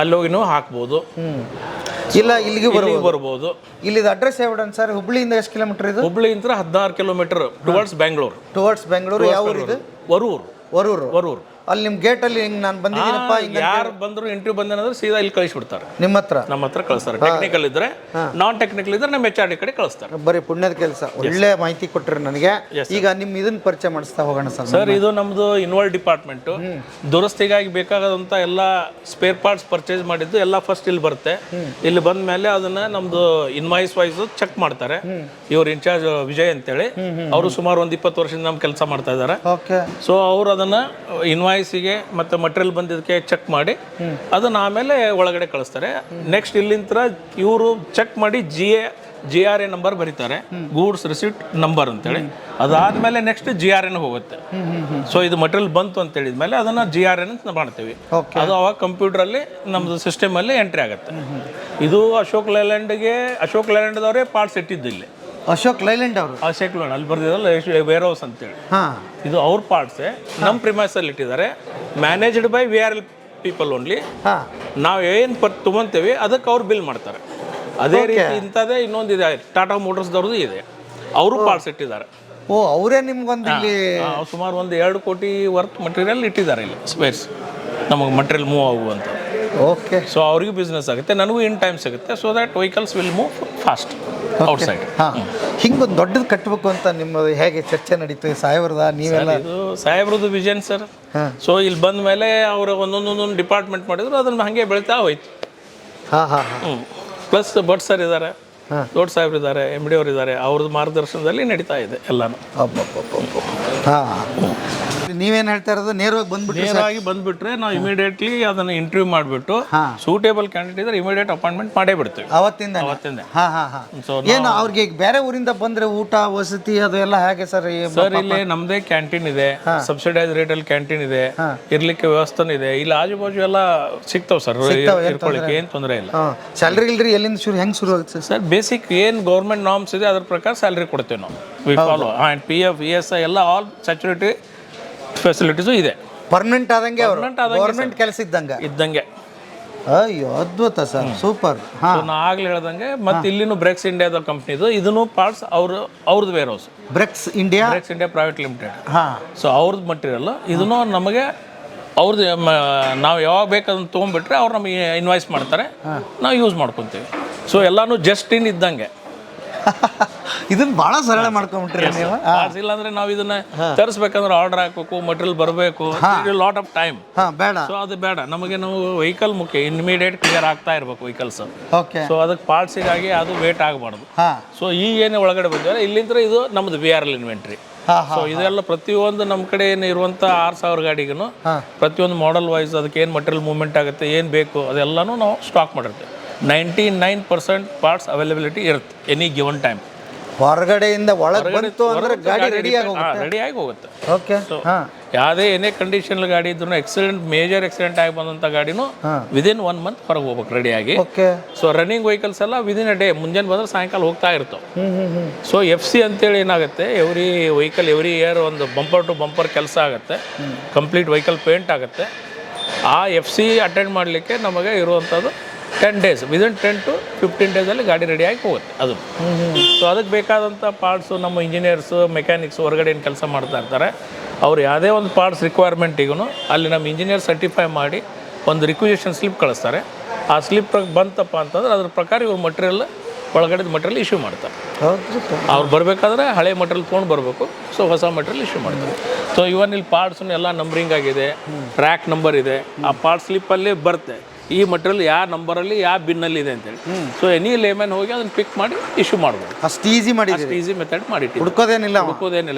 ಅಲ್ಲಿ ಹೋಗಿ ನೀವು ಹಾಕ್ಬೋದು. ಇಲ್ಲ ಇಲ್ಲಿಗೆ ಬರ್ಬೋದು. ಇಲ್ಲಿದು ಅಡ್ರೆಸ್ ಹೇಳ್ಬಿಡೋಣ ಸರ್. ಹುಬ್ಳಿಯಿಂದ ಎಷ್ಟು ಕಿಲೋಮೀಟರ್ ಇದು? ಹುಬ್ಳಿಯಿಂದ 16 ಕಿಲೋಮೀಟರ್ ಟುವರ್ಡ್ಸ್ ಬೆಂಗಳೂರು. ಯಾವ ಊರಿದು? ವರೂರು. ಅಲ್ಲಿ ನಿಮ್ಮ ಗೇಟಲ್ಲಿ ಹಿಂಗೆ ನಾನು ಬಂದಿದ್ದೀನಪ್ಪ, ಯಾರು ಬಂದರೂ ಇಂಟರ್ವ್ಯೂ ಬಂದೇನಂದ್ರೆ ಸೀದಾ ಇಲ್ಲಿ ಕಳಿಸ್ಬಿಡ್ತಾರೆ. ನಮ್ಮ ಹತ್ರ ಕಳಿಸ್ತಾರೆ. ಟೆಕ್ನಿಕಲ್ ಇದ್ರೆ, ನಾನ್ ಟೆಕ್ನಿಕಲ್ ಇದ್ರೆ ನಮ್ಮ HRD ಕಡೆ ಕಳಿಸ್ತಾರೆ. ಬರೀ ಪುಣ್ಯದ ಕೆಲಸ. ಒಳ್ಳೆ ಮಾಹಿತಿ ಕೊಟ್ಟರೆ ನನಗೆ. ಈಗ ನಿಮ್ಮ ಇದನ್ನ ಪರಿಚಯ ಮಾಡಿಸ್ತಾ ಹೋಗೋಣ ಸರ್. ಇದು ನಮ್ಮದು ಇನ್ವಾಲ್ವ್ ಡಿಪಾರ್ಟ್ಮೆಂಟು. ದುರಸ್ತಿಗಾಗಿ ಬೇಕಾದಂಥ ಎಲ್ಲ ಸ್ಪೇರ್ ಪಾರ್ಟ್ಸ್ ಪರ್ಚೇಸ್ ಮಾಡಿದ್ದು ಎಲ್ಲ ಫಸ್ಟ್ ಇಲ್ಲಿ ಬರುತ್ತೆ. ಇಲ್ಲಿ ಬಂದ ಮೇಲೆ ಅದನ್ನು ನಮ್ಮದು ಇನ್ವಾಯ್ಸ್ ವೈಸ್ ಚೆಕ್ ಮಾಡ್ತಾರೆ. ಇವ್ರು ಇನ್ಚಾರ್ಜ್ ವಿಜಯ್ ಅಂತೇಳಿ, ಅವರು ಸುಮಾರು ಒಂದು 20 ವರ್ಷದಿಂದ ನಮ್ಮ ಕೆಲಸ ಮಾಡ್ತಾ ಇದ್ದಾರೆ. ಓಕೆ. ಸೊ ಅವರು ಅದನ್ನು ಇನ್ವಾಯ್ಸ್ ಇನ್ವಾಯ್ಸಿಗೆ ಮತ್ತು ಮಟೀರಿಯಲ್ ಬಂದಿದ್ದಕ್ಕೆ ಚೆಕ್ ಮಾಡಿ ಅದನ್ನು ಆಮೇಲೆ ಒಳಗಡೆ ಕಳಿಸ್ತಾರೆ. ನೆಕ್ಸ್ಟ್ ಇಲ್ಲಿಂದ ಇವರು ಚೆಕ್ ಮಾಡಿ GRA ನಂಬರ್ ಬರೀತಾರೆ, ಗೂಡ್ಸ್ ರಿಸಿಪ್ಟ್ ನಂಬರ್ ಅಂತೇಳಿ. ಅದಾದಮೇಲೆ ನೆಕ್ಸ್ಟ್ GRA ಹೋಗುತ್ತೆ. ಸೊ ಇದು ಮಟೀರಿಯಲ್ ಬಂತು ಅಂತ ಹೇಳಿದ್ಮೇಲೆ ಅದನ್ನು GRA ಅಂತ ಮಾಡ್ತೀವಿ. ಅದು ಅವಾಗ ಕಂಪ್ಯೂಟ್ರಲ್ಲಿ ನಮ್ಮದು ಸಿಸ್ಟಮಲ್ಲಿ ಎಂಟ್ರಿ ಆಗುತ್ತೆ. ಇದು ಅಶೋಕ್ ಲೇಲ್ಯಾಂಡ್ದವರೇ ಪಾರ್ಟ್ಸ್ ಇಟ್ಟಿದ್ದು ಇಲ್ಲಿ. ಅಶೋಕ್ ಲೈಲ್ಯಾಂಡ್ ಅವರು ಅಲ್ಲಿ ಬರ್ದಿದ್ದಲ್ಲ ವೇರ್ ಹೌಸ್ ಅಂತೇಳಿ, ಇದು ಅವ್ರ ಪಾರ್ಟ್ಸೇ ನಮ್ಮ ಪ್ರಿಮೈಸಲ್ಲಿ ಇಟ್ಟಿದ್ದಾರೆ. Managed by VRL people only. ನಾವು ಏನು ತೊಗೊತೀವಿ ಅದಕ್ಕೆ ಅವ್ರು ಬಿಲ್ ಮಾಡ್ತಾರೆ. ಅದೇ ರೀತಿ ಇಂಥದ್ದೇ ಇನ್ನೊಂದಿದೆ, ಟಾಟಾ ಮೋಟರ್ಸ್ದವ್ರದ್ದು ಇದೆ, ಅವರು ಪಾರ್ಟ್ಸ್ ಇಟ್ಟಿದ್ದಾರೆ. ಓ, ಅವರೇ ನಿಮ್ಗೊಂದು ಇಲ್ಲಿ ಸುಮಾರು ಒಂದು 2 ಕೋಟಿ ವರ್ತ್ ಮಟೀರಿಯಲ್ ಇಟ್ಟಿದ್ದಾರೆ ಇಲ್ಲಿ ಸ್ಪೇರ್ಸ್, ನಮಗೆ ಮಟೀರಿಯಲ್ ಮೂವ್ ಆಗುವಂಥ. ಓಕೆ. ಸೊ ಅವ್ರಿಗೂ ಬಿಸ್ನೆಸ್ ಆಗುತ್ತೆ, ನನಗೂ ಇನ್ ಟೈಮ್ ಸಿಗುತ್ತೆ. So that vehicles will move fast outside. ಹಿಂಗೊಂದು ದೊಡ್ಡದು ಕಟ್ಟಬೇಕು ಅಂತ ನಿಮ್ಮದು ಹೇಗೆ ಚರ್ಚೆ ನಡೀತು ಸಾಹೇಬ್ರದ? ನೀವೆಲ್ಲ ಇದು ಸಾಹೇಬ್ರದ್ದು ವಿಷನ್ ಸರ್. ಸೊ ಇಲ್ಲಿ ಬಂದ ಮೇಲೆ ಅವರು ಒಂದೊಂದೊಂದೊಂದು ಡಿಪಾರ್ಟ್ಮೆಂಟ್ ಮಾಡಿದ್ರು, ಅದನ್ನು ಹಾಗೆ ಬೆಳೀತಾ ಹೋಯ್ತು. ಪ್ಲಸ್ ಭಟ್ ಸರ್ ಇದ್ದಾರೆ, ದೊಡ್ಡ ಸಾಹೇಬ್ರು ಇದ್ದಾರೆ, MD ಅವರು ಇದ್ದಾರೆ, ಅವ್ರದ್ದು ಮಾರ್ಗದರ್ಶನದಲ್ಲಿ ನಡೀತಾ ಇದೆ ಎಲ್ಲಾನು. ನೀವೇನು ಹೇಳ್ತಾ ಇರೋದು? ನೇರವಾಗಿ ಬಂದ್ಬಿಟ್ರೆ ನಾವು ಇಮಿಡಿಯೇಟ್ಲಿ ಅದನ್ನು ಇಂಟರ್ವ್ಯೂ ಮಾಡಿಬಿಟ್ಟು ಸೂಟೇಬಲ್ ಕ್ಯಾಂಡಿಡೇಟ್ ಇದ್ರೆ ಇಮಿಡಿಯೇಟ್ ಅಪಾಯಿಂಟ್ಮೆಂಟ್ ಮಾಡೇ ಬಿಡ್ತೀವಿ ಅವತ್ತಿಂದ. ಸೊ ಏನು ಅವ್ರಿಗೆ ಬೇರೆ ಊರಿಂದ ಬಂದ್ರೆ ಊಟ ವಸತಿ ಅದು ಎಲ್ಲ ಹೇಗೆ ಸರ್? ಸರ್ ಇಲ್ಲಿ ನಮ್ದೇ ಕ್ಯಾಂಟೀನ್ ಇದೆ, ಸಬ್ಸಿಡೈಸ್ ರೇಟಲ್ಲಿ ಕ್ಯಾಂಟೀನ್ ಇದೆ, ಇರ್ಲಿಕ್ಕೆ ವ್ಯವಸ್ಥೆ ಇದೆ. ಇಲ್ಲಿ ಆಜು ಬಾಜು ಎಲ್ಲ ಸಿಗ್ತಾವ್ ಸರ್, ಇರ್ಕೊಳ್ಳಿಕ್ಕೆ ಏನು ತೊಂದರೆ ಇಲ್ಲ. ಸ್ಯಾಲ್ರಿ ಇಲ್ರಿ ಎಲ್ಲಿಂದ ಹೆಂಗೆ ಶುರು ಆಗುತ್ತೆ ಸರ್? ಬೇಸಿಕ್ ಏನು ಗೌರ್ಮೆಂಟ್ ನಾರ್ಮ್ಸ್ ಇದೆ ಅದ್ರ ಪ್ರಕಾರ ಸ್ಯಾಲ್ರಿ ಕೊಡ್ತೇವೆ ನಾವು. We follow. And PF ESI ಎಲ್ಲ ಆಲ್ ಸ್ಯಾಚುರೇಟರಿ ಫೆಸಿಲಿಟೀಸು ಇದೆ. ಪರ್ಮನೆಂಟ್ ಆದಂಗೆ ಗೌರ್ಮೆಂಟ್ ಕೆಲಸ ಇದ್ದಂಗೆ. ಅಯ್ಯೋ, ಅದ್ಭುತ ಸರ್, ಸೂಪರ್. ನಾ ಆಗ್ಲೇ ಹೇಳ್ದಂಗೆ ಮತ್ತೆ ಇಲ್ಲಿನೂ ಬ್ರೆಕ್ಸ್ ಇಂಡಿಯಾದ ಕಂಪ್ನಿದು, ಇದನ್ನು ಪಾರ್ಟ್ಸ್ ಅವ್ರದ್ದು warehouse, Brakes India private limited. So ಅವ್ರದ್ದು ಮಟೀರಿಯಲ್ ಇದನ್ನು ನಮಗೆ ಅವ್ರದ್ದು ನಾವು ಯಾವಾಗ ಬೇಕದನ್ನು ತೊಗೊಂಡ್ಬಿಟ್ರೆ ಅವ್ರು ನಮಗೆ ಇನ್ವಾಯ್ಸ್ ಮಾಡ್ತಾರೆ, ನಾವು ಯೂಸ್ ಮಾಡ್ಕೊತೀವಿ. ಸೊ ಎಲ್ಲಾನು ಜಸ್ಟ್ ಇನ್ ಇದ್ದಂಗೆ. ಇದನ್ನ ಭಾಳ ಸರಳ ಮಾಡ್ಕೊಂಡ್ಬಿಟ್ರಿ ನೀವು. ಇಲ್ಲಾಂದ್ರೆ ನಾವು ಇದನ್ನ ತರಿಸ್ಬೇಕಂದ್ರೆ ಆರ್ಡರ್ ಹಾಕಬೇಕು, ಮಟೀರಿಯಲ್ ಬರಬೇಕು, ಲಾಟ್ ಆಫ್ ಟೈಮ್. ಬೇಡ. ಸೊ ಅದು ಬೇಡ ನಮಗೆ. ನಾವು ವೆಹಿಕಲ್ ಮುಖ್ಯ, ಇಮಿಡಿಯೇಟ್ ಕ್ಲಿಯರ್ ಆಗ್ತಾ ಇರ್ಬೇಕು ವೆಹಿಕಲ್ಸ್. ಸೊ ಅದಕ್ಕೆ ಪಾರ್ಟ್ಸಿಗಾಗಿ ಅದು ವೇಟ್ ಆಗಬಾರ್ದು. ಸೊ ಈಗ ಏನೇ ಒಳಗಡೆ ಬಂದಿದ್ದಾರೆ ಇಲ್ಲಿಂದ ಇದು ನಮ್ದು VRL ಇನ್ವೆಂಟ್ರಿ. ಸೊ ಇದೆಲ್ಲ ಪ್ರತಿಯೊಂದು ನಮ್ಮ ಕಡೆ ಏನು ಇರುವಂಥ 6000 ಗಾಡಿಗೂ ಪ್ರತಿಯೊಂದು ಮಾಡೆಲ್ ವೈಸ್ ಅದಕ್ಕೆ ಏನು ಮಟೀರಿಯಲ್ ಮೂವ್ಮೆಂಟ್ ಆಗುತ್ತೆ, ಏನು ಬೇಕು ಅದೆಲ್ಲನೂ ನಾವು ಸ್ಟಾಕ್ ಮಾಡಿರ್ತೀವಿ. 99% ಪಾರ್ಟ್ಸ್ ಅವೈಲಬಿಲಿಟಿ ಇರುತ್ತೆ ಎನಿ ಗಿವನ್ ಟೈಮ್. ಹೊರಗಡೆಯಿಂದ ಒಳಗೆ ಬಂತು ಅಂದ್ರೆ ಗಾಡಿ ರೆಡಿಯಾಗಿ ಹೋಗುತ್ತೆ. ಓಕೆ. ಯಾವುದೇ ಏನೇ ಕಂಡೀಷನ್ ಗಾಡಿ ಇದ್ರೂ ಮೇಜರ್ ಆಕ್ಸಿಡೆಂಟ್ ಆಗಿ ಬಂದಂಥ ಗಾಡಿನೂ ವಿದಿನ್ 1 ಮಂತ್ ಹೊರಗೆ ಹೋಗ್ಬೇಕು ರೆಡಿಯಾಗಿ. ಸೊ ರನ್ನಿಂಗ್ ವೆಹಿಕಲ್ಸ್ ಎಲ್ಲ ವಿದಿನ್ ಅ ಡೇ, ಮುಂಜಾನೆ ಬಂದ್ರೆ ಸಾಯಂಕಾಲ ಹೋಗ್ತಾ ಇರ್ತವೆ. ಸೊ FC ಅಂತೇಳಿ ಏನಾಗುತ್ತೆ, ಎವ್ರಿ ವೆಹಿಕಲ್ ಎವ್ರಿ ಇಯರ್ ಒಂದು ಬಂಪರ್ ಟು ಬಂಪರ್ ಕೆಲಸ ಆಗುತ್ತೆ, ಕಂಪ್ಲೀಟ್ ವೆಹಿಕಲ್ ಪೇಂಟ್ ಆಗುತ್ತೆ. ಆ FC ಅಟೆಂಡ್ ಮಾಡಲಿಕ್ಕೆ ನಮಗೆ ಇರುವಂಥದ್ದು 10 days, ವಿದಿನ್ 10 to 15 ಡೇಸಲ್ಲಿ ಗಾಡಿ ರೆಡಿಯಾಗಿ ಹೋಗುತ್ತೆ ಅದು. ಸೊ ಅದಕ್ಕೆ ಬೇಕಾದಂಥ ಪಾರ್ಟ್ಸು ನಮ್ಮ ಇಂಜಿನಿಯರ್ಸು, ಮೆಕ್ಯಾನಿಕ್ಸ್ ಹೊರಗಡೆ ಏನು ಕೆಲಸ ಮಾಡ್ತಾ ಇರ್ತಾರೆ, ಅವ್ರು ಯಾವುದೇ ಒಂದು ಪಾರ್ಟ್ಸ್ ರಿಕ್ವೈರ್ಮೆಂಟಿಗೂ ಅಲ್ಲಿ ನಮ್ಮ ಇಂಜಿನಿಯರ್ ಸರ್ಟಿಫೈ ಮಾಡಿ ಒಂದು ರಿಕ್ವಿಸಿಷನ್ ಸ್ಲಿಪ್ ಕಳಿಸ್ತಾರೆ. ಆ ಸ್ಲಿಪ್ ಬಂತಪ್ಪ ಅಂತಂದ್ರೆ ಅದ್ರ ಪ್ರಕಾರ ಇವ್ರು ಮಟೀರಿಯಲ್ ಒಳಗಡೆ ಮಟೀರಿಯಲ್ ಇಶ್ಯೂ ಮಾಡ್ತಾರೆ. ಅವ್ರು ಬರಬೇಕಾದ್ರೆ ಹಳೆ ಮಟೀರಿಯಲ್ ತೊಗೊಂಡು ಬರಬೇಕು. ಸೊ ಹೊಸ ಮಟೀರಿಯಲ್ ಇಶ್ಯೂ ಮಾಡ್ತಾರೆ. ಸೊ ಇವನ್ ಇಲ್ಲಿ ಪಾರ್ಟ್ಸನ್ನು ಎಲ್ಲ ನಂಬರಿಂಗ್ ಆಗಿದೆ, ಟ್ರ್ಯಾಕ್ ನಂಬರ್ ಇದೆ, ಆ ಪಾರ್ಟ್ ಸ್ಲಿಪ್ಪಲ್ಲಿ ಬರುತ್ತೆ ಈ ಮಟೀರಿಯಲ್ ಯಾವ ನಂಬರಲ್ಲಿ ಯಾವ ಬಿನ್ನಲ್ಲಿ ಇದೆ ಅಂತೇಳಿ. ಸೊ ಎನಿ ಲೇಮನ್ ಹೋಗಿ ಅದನ್ನು ಪಿಕ್ ಮಾಡಿ ಇಶ್ಯೂ ಮಾಡ್ಬೋದು. ಅಷ್ಟು ಈಸಿ ಮಾಡಿ, ಈಸಿ ಮೆಥಡ್ ಮಾಡಿ, ಹುಡುಕೋದೇನಿಲ್ಲ.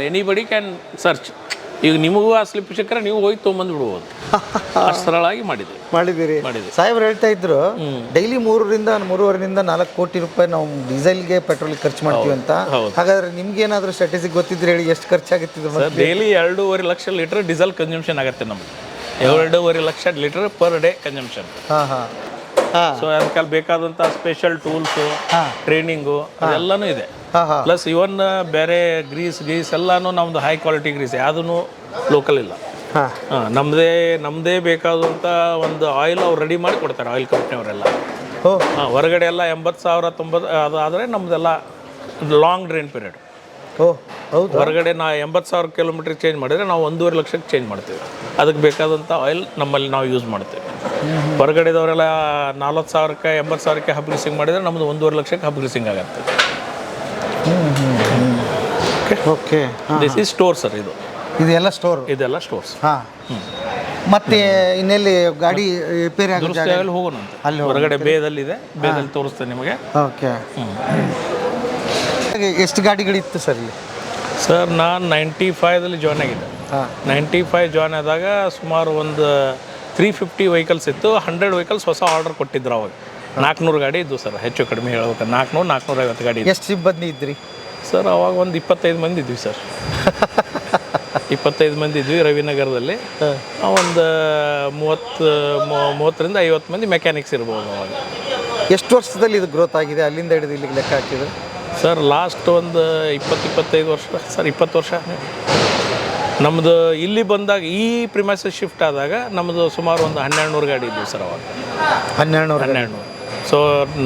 Anybody can search. ಈಗ ನಿಮಗೂ ಆ ಸ್ಲಿಪ್ ಸಿಕ್ಕರೆ ನೀವು ಹೋಗಿ ತೊಗೊಂಬಂದು ಬಿಡ್ಬೋದು. ಅಷ್ಟು ಸರಳಾಗಿ ಮಾಡಿದ್ದೀರಿ. ಸಾಹೇಬ್ರು ಹೇಳ್ತಾ ಇದ್ರು ಡೈಲಿ 3.5 4 ಕೋಟಿ ರೂಪಾಯಿ ನಾವು ಡೀಸೆಲ್ಗೆ ಪೆಟ್ರೋಲ್ ಖರ್ಚು ಮಾಡ್ತೀವಿ ಅಂತ. ಹಾಗಾದ್ರೆ ನಿಮ್ಗೆ ಏನಾದರೂ ಸ್ಟ್ರಾಟಜಿಕ್ ಗೊತ್ತಿದ್ರೆ ಹೇಳಿ, ಎಷ್ಟು ಖರ್ಚಾಗುತ್ತೆ? Daily 2.5 lakh litre diesel consumption ಆಗುತ್ತೆ ನಮ್ಗೆ. 2.5 lakh litre per day consumption. So ಅದಕ್ಕೆ ಬೇಕಾದಂಥ ಸ್ಪೆಷಲ್ ಟೂಲ್ಸು, ಟ್ರೈನಿಂಗು ಅದೆಲ್ಲನೂ ಇದೆ. ಪ್ಲಸ್ ಇವನ್ ಬೇರೆ ಗ್ರೀಸ್ ಎಲ್ಲನೂ ನಮ್ದು ಹೈ ಕ್ವಾಲಿಟಿ ಗ್ರೀಸ್, ಯಾವುದೂ ಲೋಕಲ್ ಇಲ್ಲ. ನಮ್ಮದೇ ಬೇಕಾದಂಥ ಒಂದು ಆಯಿಲ್ ಅವ್ರು ರೆಡಿ ಮಾಡಿ ಕೊಡ್ತಾರೆ, ಆಯಿಲ್ ಕಂಪ್ನಿಯವರೆಲ್ಲ. ಹೊರಗಡೆ ಎಲ್ಲ 80,000 90 ಅದಾದರೆ ನಮ್ಮದೆಲ್ಲ ಲಾಂಗ್ ಡ್ರೈನ್ ಪೀರಿಯಡ್. ಹೊರಗಡೆ 80,000 ಕಿಲೋಮೀಟ್ರ್ ಚೇಂಜ್ ಮಾಡಿದರೆ ನಾವು 1.5 ಲಕ್ಷಕ್ಕೆ ಚೇಂಜ್ ಮಾಡ್ತೀವಿ. ಅದಕ್ಕೆ ಬೇಕಾದಂಥ ಆಯಿಲ್ ನಮ್ಮಲ್ಲಿ ನಾವು ಯೂಸ್ ಮಾಡ್ತೀವಿ. ಹೊರಗಡೆದವರೆಲ್ಲ 40,000ಕ್ಕೆ 80,000ಕ್ಕೆ ಹಬ್ ಗ್ರೀಸಿಂಗ್ ಮಾಡಿದರೆ ನಮ್ಮದು 1.5 ಲಕ್ಷಕ್ಕೆ ಹಬ್ ಗ್ರೀಸಿಂಗ್ ಆಗುತ್ತೆ. Okay. This is store sir. ಇದೆಲ್ಲ ಸ್ಟೋರ್ಸ್. ಮತ್ತೆ ಇನ್ನೆಲ್ಲಿ ಗಾಡಿ ರಿಪೇರಿ ಆಗೋದು ಹೋಗೋಣ ಅಂತ ಅಲ್ಲಿ ಹೊರಗಡೆ ಬೇದಲ್ಲಿ ತೋರಿಸ್ತೇನೆ ನಿಮಗೆ. ಓಕೆ. ಎಷ್ಟು ಗಾಡಿಗಳಿತ್ತು ಸರ್ ಇಲ್ಲಿ? ಸರ್ ನಾನು 95ದಲ್ಲಿ ಜಾಯ್ನ್ ಆಗಿದ್ದೆ. 95 ಜಾಯ್ನ್ ಆದಾಗ ಸುಮಾರು ಒಂದು 350 ವೆಹಿಕಲ್ಸ್ ಇತ್ತು. 100 ವೆಹಿಕಲ್ಸ್ ಹೊಸ ಆರ್ಡರ್ ಕೊಟ್ಟಿದ್ರು ಅವಾಗ. 400 ಗಾಡಿ ಇದ್ದು ಸರ್, ಹೆಚ್ಚು ಕಡಿಮೆ ಹೇಳ್ಬೇಕು 400-450 ಗಾಡಿ. ಎಷ್ಟು ಸಿಬ್ಬಂದಿ ಇದ್ರಿ ಸರ್ ಅವಾಗ ಒಂದು 25 ಮಂದಿ ಇದ್ವಿ ಸರ್. 25 ಮಂದಿ ಇದ್ವಿ ರವಿನಗರದಲ್ಲಿ. ಒಂದು 30ರಿಂದ 50 ಮಂದಿ ಮೆಕ್ಯಾನಿಕ್ಸ್ ಇರ್ಬೋದು ಅವಾಗ. ಎಷ್ಟು ವರ್ಷದಲ್ಲಿ ಇದು ಗ್ರೋತ್ ಆಗಿದೆ ಅಲ್ಲಿಂದ ಹಿಡಿದು ಇಲ್ಲಿಗೆ ಲೆಕ್ಕ ಹಾಕಿದ್ರೆ? ಸರ್ ಲಾಸ್ಟ್ ಒಂದು 20-25 ವರ್ಷ ಸರ್, 20 ವರ್ಷ. ನಮ್ಮದು ಇಲ್ಲಿ ಬಂದಾಗ ಈ ಪ್ರಿಮೈಸಸ್ ಶಿಫ್ಟ್ ಆದಾಗ ನಮ್ಮದು ಸುಮಾರು ಒಂದು 1200 ಗಾಡಿ ಇದ್ವಿ ಸರ್ ಅವಾಗ. 1200. ಸೊ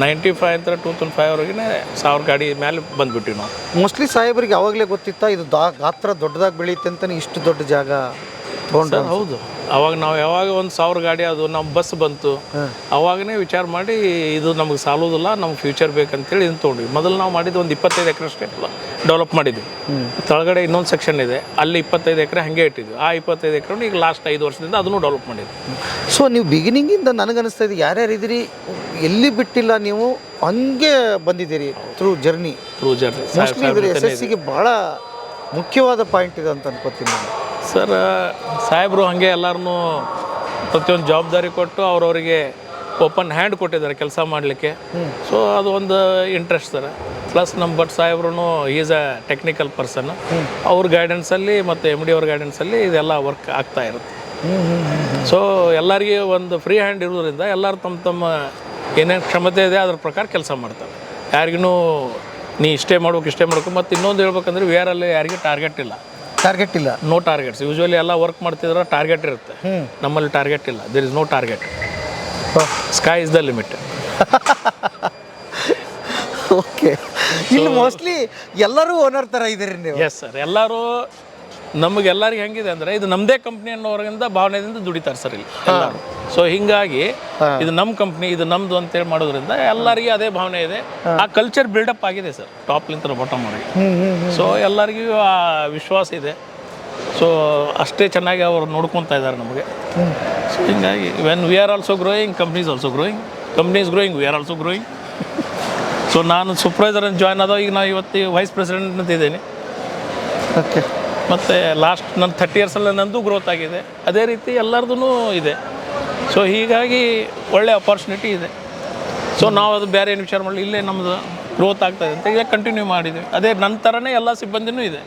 95 ಅಂತ 2005 ವರೆಗೆ 1000 ಗಾಡಿ ಮೇಲೆ ಬಂದುಬಿಟ್ವಿ ನಾವು. ಮೋಸ್ಟ್ಲಿ ಸಾಹೇಬರಿಗೆ ಅವಾಗಲೇ ಗೊತ್ತಿತ್ತಾ ಇದು ಗಾತ್ರ ದೊಡ್ಡದಾಗಿ ಬೆಳೆಯುತ್ತೆ ಅಂತಲೇ ಇಷ್ಟು ದೊಡ್ಡ ಜಾಗ ತೊಗೊಂಡ್ರೆ? ಹೌದು, ಅವಾಗ ನಾವು ಯಾವಾಗ ಒಂದು 1000 ಗಾಡಿ ಅದು ನಮ್ಮ ಬಸ್ ಬಂತು ಅವಾಗನೇ ವಿಚಾರ ಮಾಡಿ ಇದು ನಮಗೆ ಸಾಲೋದಿಲ್ಲ, ನಮ್ಗೆ ಫ್ಯೂಚರ್ ಬೇಕಂತೇಳಿ ಇದನ್ನು ತೊಗೊಂಡ್ವಿ. ಮೊದಲು ನಾವು ಮಾಡಿದ್ದು ಒಂದು 25 ಎಕರೆ ಅಷ್ಟೇ ಡೆವಲಪ್ ಮಾಡಿದ್ವಿ. ಕೆಳಗಡೆ ಇನ್ನೊಂದು ಸೆಕ್ಷನ್ ಇದೆ, ಅಲ್ಲಿ 25 ಎಕರೆ ಹಾಗೆ ಇಟ್ಟಿದ್ವಿ. ಆ 25 ಎಕರೆ ಈಗ ಲಾಸ್ಟ್ 5 ವರ್ಷದಿಂದ ಅದನ್ನು ಡೆವಲಪ್ ಮಾಡಿದ್ವಿ. ಸೊ ನೀವು ಬಿಗಿನಿಂಗಿಂದ ನನಗನ್ನಿಸ್ತಾ ಇದೆ ಯಾರ್ಯಾರು ಇದ್ದೀರಿ ಎಲ್ಲಿ ಬಿಟ್ಟಿಲ್ಲ, ನೀವು ಹಂಗೆ ಬಂದಿದ್ದೀರಿ ಥ್ರೂ ಜರ್ನಿ. ಮೋಸ್ಟ್ಲಿ ಇದ್ರ ಯಶಸ್ಸಿಗೆ ಭಾಳ ಮುಖ್ಯವಾದ ಪಾಯಿಂಟ್ ಇದೆ ಅಂತ ಅನ್ಕೋತೀನಿ ನಾನು. ಸರ್ ಸಾಹೇಬರು ಹಾಗೆ ಎಲ್ಲರನ್ನೂ ಪ್ರತಿಯೊಂದು ಜವಾಬ್ದಾರಿ ಕೊಟ್ಟು ಅವ್ರವರಿಗೆ ಓಪನ್ ಹ್ಯಾಂಡ್ ಕೊಟ್ಟಿದ್ದಾರೆ ಕೆಲಸ ಮಾಡಲಿಕ್ಕೆ. ಸೊ ಅದು ಒಂದು ಇಂಟ್ರೆಸ್ಟ್ ಸರ್. ಪ್ಲಸ್ ನಮ್ಮ ಭಟ್ ಸಾಹೇಬ್ರು ಈಸ್ ಅ ಟೆಕ್ನಿಕಲ್ ಪರ್ಸನ್. ಅವ್ರ ಗೈಡೆನ್ಸಲ್ಲಿ ಮತ್ತು MD ಅವ್ರ ಗೈಡೆನ್ಸಲ್ಲಿ ಇದೆಲ್ಲ ವರ್ಕ್ ಆಗ್ತಾ ಇರುತ್ತೆ. ಸೊ ಎಲ್ಲರಿಗೆ ಒಂದು ಫ್ರೀ ಹ್ಯಾಂಡ್ ಇರೋದ್ರಿಂದ ಎಲ್ಲರೂ ತಮ್ಮ ಏನೇನು ಕ್ಷಮತೆ ಇದೆ ಅದ್ರ ಪ್ರಕಾರ ಕೆಲಸ ಮಾಡ್ತಾರೆ. ಯಾರಿಗೂ ನೀ ಇಷ್ಟೇ ಮಾಡ್ಬೇಕು. ಮತ್ತು ಇನ್ನೊಂದು ಹೇಳ್ಬೇಕಂದ್ರೆ VRL ಯಾರಿಗೂ ಟಾರ್ಗೆಟ್ ಇಲ್ಲ, ನೋ ಟಾರ್ಗೆಟ್ಸ್. ಯೂಶ್ವಲಿ ಎಲ್ಲ ವರ್ಕ್ ಮಾಡ್ತಿದ್ರೆ ಟಾರ್ಗೆಟ್ ಇರುತ್ತೆ, ನಮ್ಮಲ್ಲಿ ಟಾರ್ಗೆಟ್ ಇಲ್ಲ. There is no target, sky is the limit. Okay, ಇಲ್ಲಿ ಮೋಸ್ಟ್ಲಿ ಎಲ್ಲರೂ ಓನರ್ ಥರ ಇದ್ದೀರಿ ನೀವು? ಎಸ್ ಸರ್, ಎಲ್ಲರೂ ನಮಗೆಲ್ಲರಿಗೆ ಹೆಂಗಿದೆ ಅಂದರೆ ಇದು ನಮ್ಮದೇ ಕಂಪ್ನಿ ಅನ್ನೋವರಿಂದ ಭಾವನೆಯಿಂದ ದುಡಿತಾರೆ ಸರ್ ಇಲ್ಲಿ ಎಲ್ಲರೂ. ಸೊ ಹೀಗಾಗಿ ಇದು ನಮ್ಮ ಕಂಪ್ನಿ, ಇದು ನಮ್ಮದು ಅಂತೇಳಿ ಮಾಡೋದ್ರಿಂದ ಎಲ್ಲರಿಗೂ ಅದೇ ಭಾವನೆ ಇದೆ. ಆ ಕಲ್ಚರ್ ಬಿಲ್ಡಪ್ ಆಗಿದೆ ಸರ್ ಟಾಪ್ಲಿಂದ ಬಾಟಮ್ ವರೆಗೆ. ಸೊ ಎಲ್ಲರಿಗೂ ಆ ವಿಶ್ವಾಸ ಇದೆ. ಸೊ ಅಷ್ಟೇ ಚೆನ್ನಾಗಿ ಅವರು ನೋಡ್ಕೊತಾ ಇದ್ದಾರೆ ನಮಗೆ. ಸೊ ಹೀಗಾಗಿ when we are also growing, company is also growing, company is growing, we are also growing. So ನಾನು ಸೂಪರ್ವೈಸರ್ ಅಂತ ಜಾಯ್ನ್ ಆದೋ, ಈಗ ನಾವು ಇವತ್ತು ವೈಸ್ ಪ್ರೆಸಿಡೆಂಟ್ ಅಂತ ಇದ್ದೀನಿ. ಓಕೆ, ಮತ್ತು ಲಾಸ್ಟ್ ನನ್ನ 30 ಇಯರ್ಸಲ್ಲಿ ನಂದು ಗ್ರೋತ್ ಆಗಿದೆ. ಅದೇ ರೀತಿ ಎಲ್ಲರದೂ ಇದೆ. ಸೊ ಹೀಗಾಗಿ ಒಳ್ಳೆ ಅಪಾರ್ಚುನಿಟಿ ಇದೆ. ಸೊ ನಾವು ಅದು ಬೇರೆ ಏನು ವಿಚಾರ ಮಾಡಲಿ, ಇಲ್ಲೇ ನಮ್ಮದು ಗ್ರೋತ್ ಆಗ್ತಾಯಿದೆ ಅಂತ ಈಗ ಕಂಟಿನ್ಯೂ ಮಾಡಿದ್ವಿ. ಅದೇ ನಂತರನೇ ಎಲ್ಲ ಸಿಬ್ಬಂದಿನೂ ಇದೆ.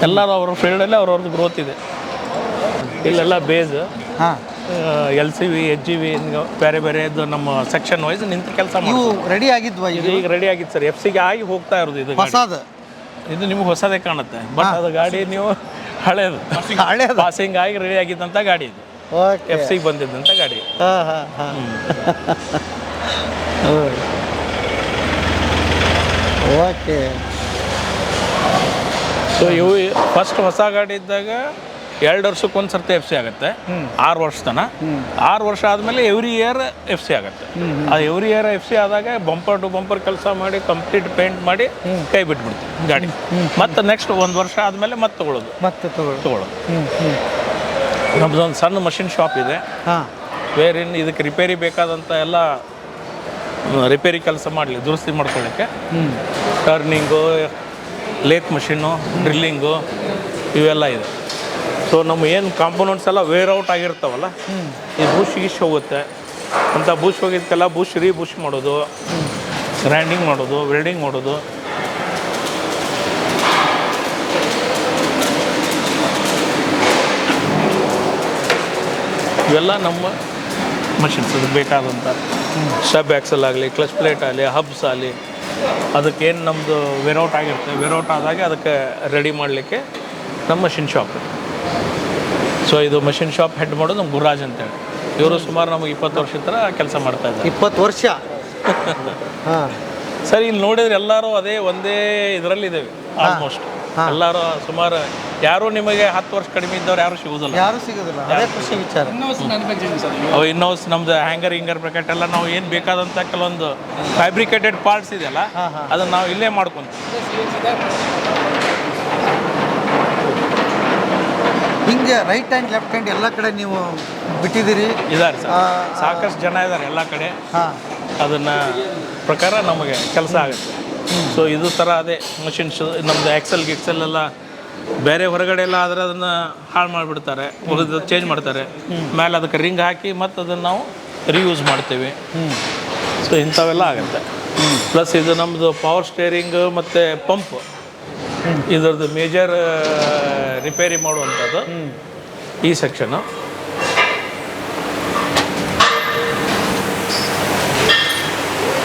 ಎಲ್ಲರೂ ಅವ್ರ ಫೀಲ್ಡಲ್ಲೇ ಅವ್ರವ್ರದ್ದು ಗ್ರೋತ್ ಇದೆ. ಇಲ್ಲೆಲ್ಲ ಬೇಸ್ LCV, HGV ಬೇರೆ ನಮ್ಮ ಸೆಕ್ಷನ್ ವೈಸ್ ನಿಂತು ಕೆಲಸ ಮಾಡಿ ರೆಡಿ ಆಗಿದ್ವಾ? ಈಗ ರೆಡಿ ಆಗಿತ್ತು ಸರ್. FCಗೆ ಆಗಿ ಹೋಗ್ತಾ ಇರೋದು. ಇದು ನಿಮ್ಗೆ ಹೊಸದೇ ಕಾಣುತ್ತೆ, ಬಟ್ ಅದು ಗಾಡಿ ನೀವು ಹಳೇದು ಪಾಸಿಂಗ್ ಆಗಿ ರೆಡಿ ಆಗಿದ್ದಂಥ ಗಾಡಿ ಇದು. FCಗೆ ಬಂದಿದ್ದಂಥ ಗಾಡಿ. ಓಕೆ. ಸೊ ಇವು ಫಸ್ಟ್ ಹೊಸ ಗಾಡಿ ಇದ್ದಾಗ 2 ವರ್ಷಕ್ಕೆ ಒಂದು ಸರ್ತಿ FC ಆಗುತ್ತೆ, 6 ವರ್ಷ ತನಕ. 6 ವರ್ಷ ಆದಮೇಲೆ ಎವ್ರಿ ಇಯರ್ FC ಆಗುತ್ತೆ. ಆ ಎವ್ರಿ ಇಯರ್ FC ಆದಾಗ ಬಂಪರ್ ಟು ಬಂಪರ್ ಕೆಲಸ ಮಾಡಿ ಕಂಪ್ಲೀಟ್ ಪೇಂಟ್ ಮಾಡಿ ಕೈ ಬಿಟ್ಬಿಡ್ತೀವಿ ಗಾಡಿ. ಮತ್ತು ನೆಕ್ಸ್ಟ್ 1 ವರ್ಷ ಆದಮೇಲೆ ಮತ್ತೆ ತಗೊಳ್ಳೋದು. ನಮ್ಮದೊಂದು ಸಣ್ಣ ಮಷಿನ್ ಶಾಪ್ ಇದೆ. ಬೇರೇನು ಇದಕ್ಕೆ ರಿಪೇರಿ ಬೇಕಾದಂಥ ಎಲ್ಲ ರಿಪೇರಿ ಕೆಲಸ ಮಾಡಲಿ, ದುರಸ್ತಿ ಮಾಡ್ಕೊಳ್ಳೋಕ್ಕೆ ಟರ್ನಿಂಗು, ಲೇತ್ ಮಷಿನ್ನು, ಡ್ರಿಲ್ಲಿಂಗು ಇವೆಲ್ಲ ಇದೆ. ಸೊ ನಮ್ಮ ಏನು ಕಾಂಪೋನೆಂಟ್ಸ್ ಎಲ್ಲ ವೇರ್ ಔಟ್ ಆಗಿರ್ತಾವಲ್ಲ, ಈ ಬೂಶ್ ಗೀಶ್ ಹೋಗುತ್ತೆ ಅಂತ ಬೂಶ್ ಹೋಗಿದ್ದಕ್ಕೆಲ್ಲ ಬೂಶ್ ರೀಬೂಶ್ ಮಾಡೋದು, ಗ್ರೈಂಡಿಂಗ್ ಮಾಡೋದು, ವೆಲ್ಡಿಂಗ್ ಮಾಡೋದು. ಇವೆಲ್ಲ ನಮ್ಮ ಮಷಿನ್ಸ್. ಅದಕ್ಕೆ ಬೇಕಾದಂಥ ಸ್ಟಬ್ ಆ್ಯಕ್ಸಲ್ ಆಗಲಿ, ಕ್ಲಚ್ ಪ್ಲೇಟ್ ಆಗಲಿ, ಹಬ್ಸ್ ಆಗಲಿ, ಅದಕ್ಕೇನು ನಮ್ಮದು ವೇರೌಟ್ ಆಗಿರುತ್ತೆ, ವೇರೌಟ್ ಆದಾಗ ಅದಕ್ಕೆ ರೆಡಿ ಮಾಡಲಿಕ್ಕೆ ನಮ್ಮ ಮಷಿನ್ ಶಾಪ್. ಸೊ ಇದು ಮಷಿನ್ ಶಾಪ್ ಹೆಡ್ ಮಾಡೋದು ನಮ್ಮ ಗುರುರಾಜ್ ಅಂತೇಳಿ. ಇವರು ಸುಮಾರು ನಮಗೆ 20 ವರ್ಷದ ಥರ ಕೆಲಸ ಮಾಡ್ತಾ ಇದ್ದಾರೆ. 20 ವರ್ಷ? ಸರಿ, ಇಲ್ಲಿ ನೋಡಿದ್ರೆ ಎಲ್ಲರೂ ಒಂದೇ ಇದರಲ್ಲಿ ಇದ್ದೇವೆ ಆಲ್ಮೋಸ್ಟ್. ಎಲ್ಲರೂ ಸುಮಾರು ಯಾರು ನಿಮಗೆ 10 ವರ್ಷ ಕಡಿಮೆ ಇದ್ದವ್ರು ಯಾರು ಸಿಗೋದಿಲ್ಲ. ಅದೇ ಖುಷಿ ವಿಚಾರ. ಅವು ಇನ್ನೋಸ್ ನಮ್ದು ಹ್ಯಾಂಗರ್ ಬ್ರಾಕೆಟ್ ಎಲ್ಲ ನಾವು ಏನು ಬೇಕಾದಂಥ ಕೆಲವೊಂದು ಫ್ಯಾಬ್ರಿಕೇಟೆಡ್ ಪಾರ್ಟ್ಸ್ ಇದೆಯಲ್ಲ, ಅದನ್ನು ನಾವು ಇಲ್ಲೇ ಮಾಡ್ಕೊಂತೀವಿ. ಹಿಂಗೆ ರೈಟ್ ಹ್ಯಾಂಡ್ ಲೆಫ್ಟ್ ಹ್ಯಾಂಡ್ ಎಲ್ಲ ಕಡೆ ನೀವು ಬಿಟ್ಟಿದ್ದೀರಿ? ಇದ್ದಾರೆ ಸರ್, ಸಾಕಷ್ಟು ಜನ ಇದ್ದಾರೆ ಎಲ್ಲ ಕಡೆ. ಅದನ್ನು ಪ್ರಕಾರ ನಮಗೆ ಕೆಲಸ ಆಗುತ್ತೆ. ಸೊ ಇದು ಥರ ಅದೇ ಮಷಿನ್ಸ್ ನಮ್ಮದು ಎಕ್ಸೆಲ್ ಎಲ್ಲ ಬೇರೆ ಹೊರಗಡೆ ಎಲ್ಲ ಆದರೆ ಅದನ್ನು ಹಾಳು ಮಾಡಿಬಿಡ್ತಾರೆ, ಚೇಂಜ್ ಮಾಡ್ತಾರೆ. ಮೇಲೆ ಅದಕ್ಕೆ ರಿಂಗ್ ಹಾಕಿ ಮತ್ತು ಅದನ್ನು ನಾವು ರೀಯೂಸ್ ಮಾಡ್ತೀವಿ. ಸೊ ಇಂಥವೆಲ್ಲ ಆಗುತ್ತೆ. ಪ್ಲಸ್ ಇದು ನಮ್ಮದು ಪವರ್ ಸ್ಟೇರಿಂಗ್ ಮತ್ತು ಪಂಪ್ ಇದರದ್ದು ಮೇಜರ್ ರಿಪೇರಿ ಮಾಡುವಂಥದ್ದು ಈ ಸೆಕ್ಷನ್ನು.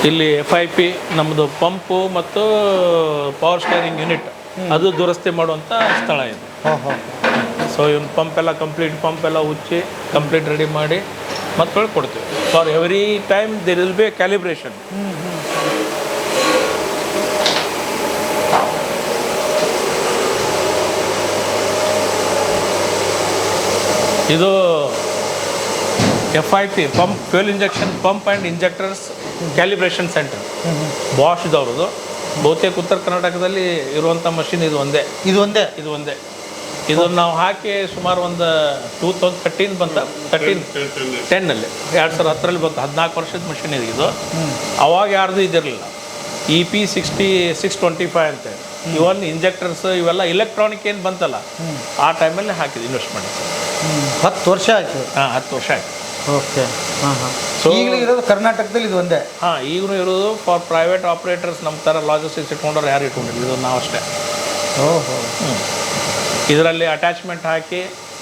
ಇಲ್ಲಿ FIP ನಮ್ಮದು ಪಂಪು ಮತ್ತು ಪವರ್ ಸ್ಟೇರಿಂಗ್ ಯೂನಿಟ್ ಅದು ದುರಸ್ತಿ ಮಾಡುವಂಥ ಸ್ಥಳ ಇದು. ಸೊ ಇವನು ಪಂಪೆಲ್ಲ ಪಂಪೆಲ್ಲ ಉಚ್ಚಿ ಕಂಪ್ಲೀಟ್ ರೆಡಿ ಮಾಡಿ ಮತ್ತೆ ಕೊಡ್ತೀವಿ. For every time there will be a calibration. ಇದು FIP pump fuel injection pump and injectors calibration centre ಬಾಷ್ದವ್ರದ್ದು. ಬಹುತೇಕ ಉತ್ತರ ಕರ್ನಾಟಕದಲ್ಲಿ ಇರುವಂಥ ಮಷಿನ್ ಇದು ಒಂದೇ. ಇದನ್ನು ನಾವು ಹಾಕಿ ಸುಮಾರು ಒಂದು 2013 ಬಂದ 10ನಲ್ಲಿ 2010ರಲ್ಲಿ ಬಂತು. 14 ವರ್ಷದ ಮಷಿನ್ ಇದು. ಅವಾಗ ಯಾರ್ದು ಇದಿರಲಿಲ್ಲ. EP625 ಅಂತ ಇವನ್ ಇಂಜೆಕ್ಟರ್ಸ್ ಇವೆಲ್ಲ ಇಲೆಕ್ಟ್ರಾನಿಕ್ ಏನು ಬಂತಲ್ಲ ಆ ಟೈಮಲ್ಲಿ ಹಾಕಿದ್ದು ಇನ್ವೆಸ್ಟ್ಮೆಂಟ್. 10 ವರ್ಷ ಆಯಿತು. 10 ವರ್ಷ ಆಯಿತು. ಓಕೆ. ಸೊ ಈಗಲೂ ಇರೋದು ಕರ್ನಾಟಕದಲ್ಲಿ ಇದು ಒಂದೇ. ಈಗಲೂ ಇರೋದು ಫಾರ್ ಪ್ರೈವೇಟ್ ಆಪ್ರೇಟರ್ಸ್ ನಮ್ಮ ಥರ ಲಾಜಿಸ್ಟಿಕ್ಸ್ ಇಟ್ಕೊಂಡ್ರೆ ಯಾರು ಇಟ್ಕೊಂಡಿಲ್ಲ, ಇದು ನಾವು ಅಷ್ಟೇ. ಇದರಲ್ಲಿ ಅಟ್ಯಾಚ್ಮೆಂಟ್ ಹಾಕಿ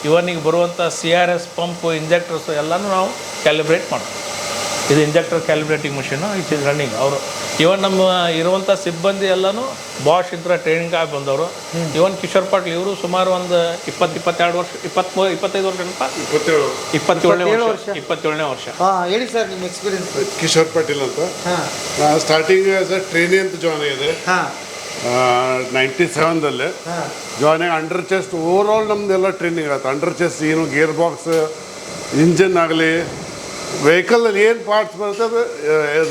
ಇವನಿಗೆ ಬರುವಂಥ CRS ಪಂಪು ಇಂಜೆಕ್ಟರ್ಸು ಎಲ್ಲನೂ ನಾವು ಕ್ಯಾಲಿಬ್ರೇಟ್ ಮಾಡ್ತೀವಿ. ಇದು injector calibrating machine it is running. ಅವರು ಇವನ್ ನಮ್ಮ ಇರುವಂಥ ಸಿಬ್ಬಂದಿ ಎಲ್ಲನೂ ಬಾಷ್ ಇಂದ ಟ್ರೈನಿಂಗ್ ಆಗಿ ಬಂದವರು. ಇವನ್ ಕಿಶೋರ್ ಪಾಟೀಲ್ ಇವರು ಸುಮಾರು ಒಂದು 22 ವರ್ಷ 25 ವರ್ಷ 27ನೇ ವರ್ಷ. ಹೇಳಿ ಸರ್ ನಿಮ್ಮ ಎಕ್ಸ್ಪೀರಿಯನ್ಸ್. ಕಿಶೋರ್ ಪಾಟೀಲ್ ಅಂತ. ನಾನು ಸ್ಟಾರ್ಟಿಂಗ್ ಆಸ್ ಅ ಟ್ರೈನಿ ಅಂತ ಜಾಯ್ನ್ ಆಗಿದೆ 97ದಲ್ಲಿ. ಜಾಯ್ನ್ ಆಗಿ ಅಂಡರ್ ಚೆಸ್ಟ್ ಓವರಾಲ್ ನಮ್ದೆಲ್ಲ ಟ್ರೈನಿಂಗ್ ಆಯ್ತು. ಅಂಡರ್ ಚೆಸ್ಟ್ ಏನು ಗೇರ್ ಬಾಕ್ಸ್ ಇಂಜಿನ್ ಆಗಲಿ ವೆಹಿಕಲಲ್ಲಿ ಏನು ಪಾರ್ಟ್ಸ್ ಬರುತ್ತೆ ಅದು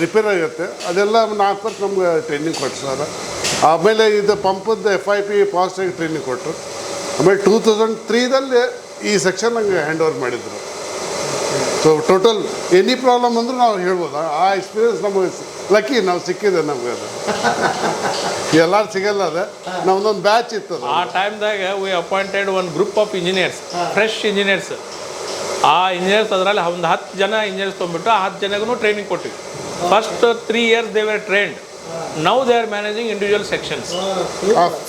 ರಿಪೇರ್ ಆಗುತ್ತೆ, ಅದೆಲ್ಲ 4 ವರ್ಷ ನಮ್ಗೆ ಟ್ರೈನಿಂಗ್ ಕೊಡ್ತಾರೆ. ಆಮೇಲೆ ಇದು ಪಂಪದ್ದು FIP ಫಾಸ್ಟಾಗಿ ಟ್ರೈನಿಂಗ್ ಕೊಟ್ಟರು. ಆಮೇಲೆ 2003ದಲ್ಲಿ ಈ ಸೆಕ್ಷನ್ ನಂಗೆ ಹ್ಯಾಂಡ್ ಓವರ್ ಮಾಡಿದರು. ಸೊ ಟೋಟಲ್ ಎನಿ ಪ್ರಾಬ್ಲಮ್ ಅಂದರೂ ನಾವು ಹೇಳ್ಬೋದು. ಆ ಎಕ್ಸ್ಪೀರಿಯನ್ಸ್ ನಮಗೆ ಲಕ್ಕಿ ನಾವು ಸಿಕ್ಕಿದೆ ನಮಗೆ. ಅದು ಎಲ್ಲರೂ ಸಿಗಲ್ಲ. ಅದು ನಮ್ದೊಂದು ಬ್ಯಾಚ್ ಇತ್ತು. ಆ ಟೈಮ್ದಾಗ we appointed one group of engineers, fresh engineers. ಆ ಇಂಜಿನಿಯರ್ಸ್ ಅದರಲ್ಲಿ ಒಂದು 10 ಜನ ಇಂಜಿನಿಯರ್ಸ್ ತೊಗೊಂಡ್ಬಿಟ್ಟು ಆ 10 ಜನಗೂ ಟ್ರೈನಿಂಗ್ ಕೊಟ್ಟಿವಿ. First 3 years they were trained. Now they are managing individual sections.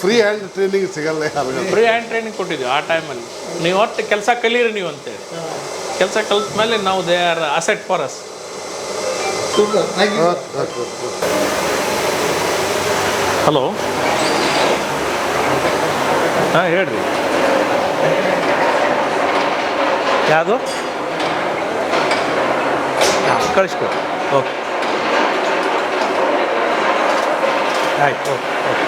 Free hand training ಸಿಗಲ್ಲ. ಫ್ರೀ ಹ್ಯಾಂಡ್ ಟ್ರೈನಿಂಗ್ ಕೊಟ್ಟಿದ್ವಿ ಆ ಟೈಮಲ್ಲಿ. ನೀವು ಒಟ್ಟು ಕೆಲಸ ಕಲೀರಿ ನೀವು ಅಂತೇಳಿ. ಕೆಲಸ ಕಲಿತ ಮೇಲೆ ನಾವು they are asset for us. Hello, ಹೇಳ್ರಿ. ಯಾವುದು ಕಳಿಸ್ಕೊಡಿ. ಓಕೆ ಆಯ್ತು. ಓಕೆ.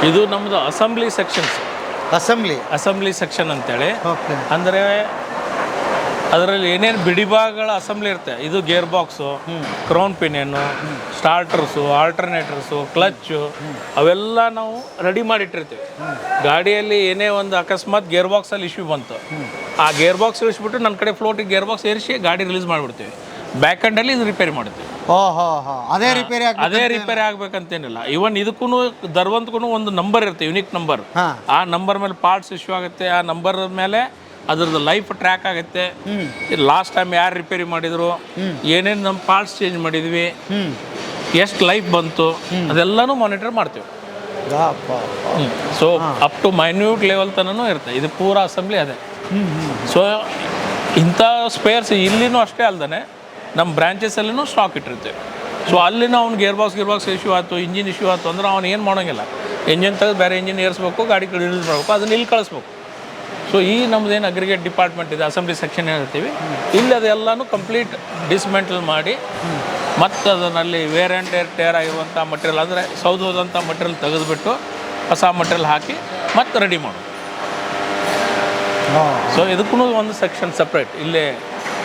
ಇದು ನಮ್ಮದು ಅಸೆಂಬ್ಲಿ ಸೆಕ್ಷನ್ಸ್. ಅಸೆಂಬ್ಲಿ ಸೆಕ್ಷನ್ ಅಂತೇಳಿ. ಅಂದರೆ ಅದರಲ್ಲಿ ಏನೇನು ಬಿಡಿಭಾಗಗಳ ಅಸೆಂಬ್ಲಿ ಇರುತ್ತೆ. ಇದು gear box, crown pinion, starters, alternators, clutch ಅವೆಲ್ಲ ನಾವು ರೆಡಿ ಮಾಡಿಟ್ಟಿರ್ತೀವಿ. ಗಾಡಿಯಲ್ಲಿ ಏನೇ ಒಂದು ಅಕಸ್ಮಾತ್ ಗೇರ್ ಬಾಕ್ಸಲ್ಲಿ ಇಶ್ಯೂ ಬಂತು, ಆ ಗೇರ್ ಬಾಕ್ಸ್ ಇಳಿಸ್ಬಿಟ್ಟು ನನ್ನ ಕಡೆ ಫ್ಲೋಟಿಗೆ ಗೇರ್ ಬಾಕ್ಸ್ ಏರಿಸಿ ಗಾಡಿ ರಿಲೀಸ್ ಮಾಡಿಬಿಡ್ತೀವಿ. ಬ್ಯಾಕ್ ಎಂಡಲ್ಲಿ ಇದು ರಿಪೇರಿ ಮಾಡ್ತೀವಿ. ಅದೇ ರಿಪೇರಿ ಆಗ್ಬೇಕಂತೇನಿಲ್ಲ. ಇವನ್ ಇದಕ್ಕೂ ದರ್ವಂತಕ್ಕೂ ಒಂದು ನಂಬರ್ ಇರುತ್ತೆ, ಯುನಿಕ್ ನಂಬರ್. ಆ ನಂಬರ್ ಮೇಲೆ ಪಾರ್ಟ್ಸ್ ಇಶ್ಯೂ ಆಗುತ್ತೆ. ಆ ನಂಬರ್ ಮೇಲೆ ಅದ್ರದ್ದು ಲೈಫ್ ಟ್ರ್ಯಾಕ್ ಆಗುತ್ತೆ. ಲಾಸ್ಟ್ ಟೈಮ್ ಯಾರು ರಿಪೇರಿ ಮಾಡಿದ್ರು, ಏನೇನು ನಮ್ಮ ಪಾರ್ಟ್ಸ್ ಚೇಂಜ್ ಮಾಡಿದ್ವಿ, ಎಷ್ಟು ಲೈಫ್ ಬಂತು, ಅದೆಲ್ಲನೂ ಮಾನಿಟರ್ ಮಾಡ್ತೀವಿ. So up to minute level ತನೂ ಇರುತ್ತೆ. ಇದು ಪೂರಾ ಅಸೆಂಬ್ಲಿ ಅದೇ. ಸೊ ಇಂಥ ಸ್ಪೇರ್ಸ್ ಇಲ್ಲಿನೂ ಅಷ್ಟೇ ಅಲ್ದೇ ನಮ್ಮ ಬ್ರಾಂಚಸಲ್ಲಿನೂ ಸ್ಟಾಕ್ ಇಟ್ಟಿರ್ತೀವಿ. ಸೊ ಅಲ್ಲಿನ ಅವ್ನು ಗೇರ್ ಬಾಕ್ಸ್ ಇಶ್ಯೂ ಆಯಿತು, ಇಂಜಿನ್ ಇಶ್ಯೂ ಆಯಿತು ಅಂದ್ರೆ ಅವ್ನು ಏನು ಮಾಡೋಂಗಿಲ್ಲ. ಇಂಜಿನ್ ತೆಗೆದು ಬೇರೆ ಇಂಜಿನ್ ಏರಿಸ್ಬೇಕು, ಗಾಡಿ ರಿಲೀಸ್ ಮಾಡಬೇಕು, ಅದನ್ನ ಇಲ್ಲಿ ಕಳಿಸ್ಬೇಕು. ಸೊ ಈ ನಮ್ಮದೇನು ಅಗ್ರಿಗೇಟ್ ಡಿಪಾರ್ಟ್ಮೆಂಟ್ ಇದೆ, ಅಸೆಂಬ್ಲಿ ಸೆಕ್ಷನ್ ಹೇಳ್ತೀವಿ, ಇಲ್ಲಿ ಅದೆಲ್ಲನೂ ಕಂಪ್ಲೀಟ್ ಡಿಸ್ಮೆಂಟಲ್ ಮಾಡಿ ಮತ್ತು ಅದರಲ್ಲಿ ವೇರ್ ಆ್ಯಂಡ್ ಟೇರ್ ಆಗಿರುವಂಥ ಮಟೀರಿಯಲ್ ಅಂದರೆ ಸೌದೋದಂಥ ಮಟೀರಿಯಲ್ ತೆಗೆದುಬಿಟ್ಟು ಹೊಸ ಮಟೀರಿಯಲ್ ಹಾಕಿ ಮತ್ತೆ ರೆಡಿ ಮಾಡೋದು. ಸೊ ಇದಕ್ಕೂ ಒಂದು ಸೆಕ್ಷನ್ ಸಪ್ರೇಟ್. ಇಲ್ಲೇ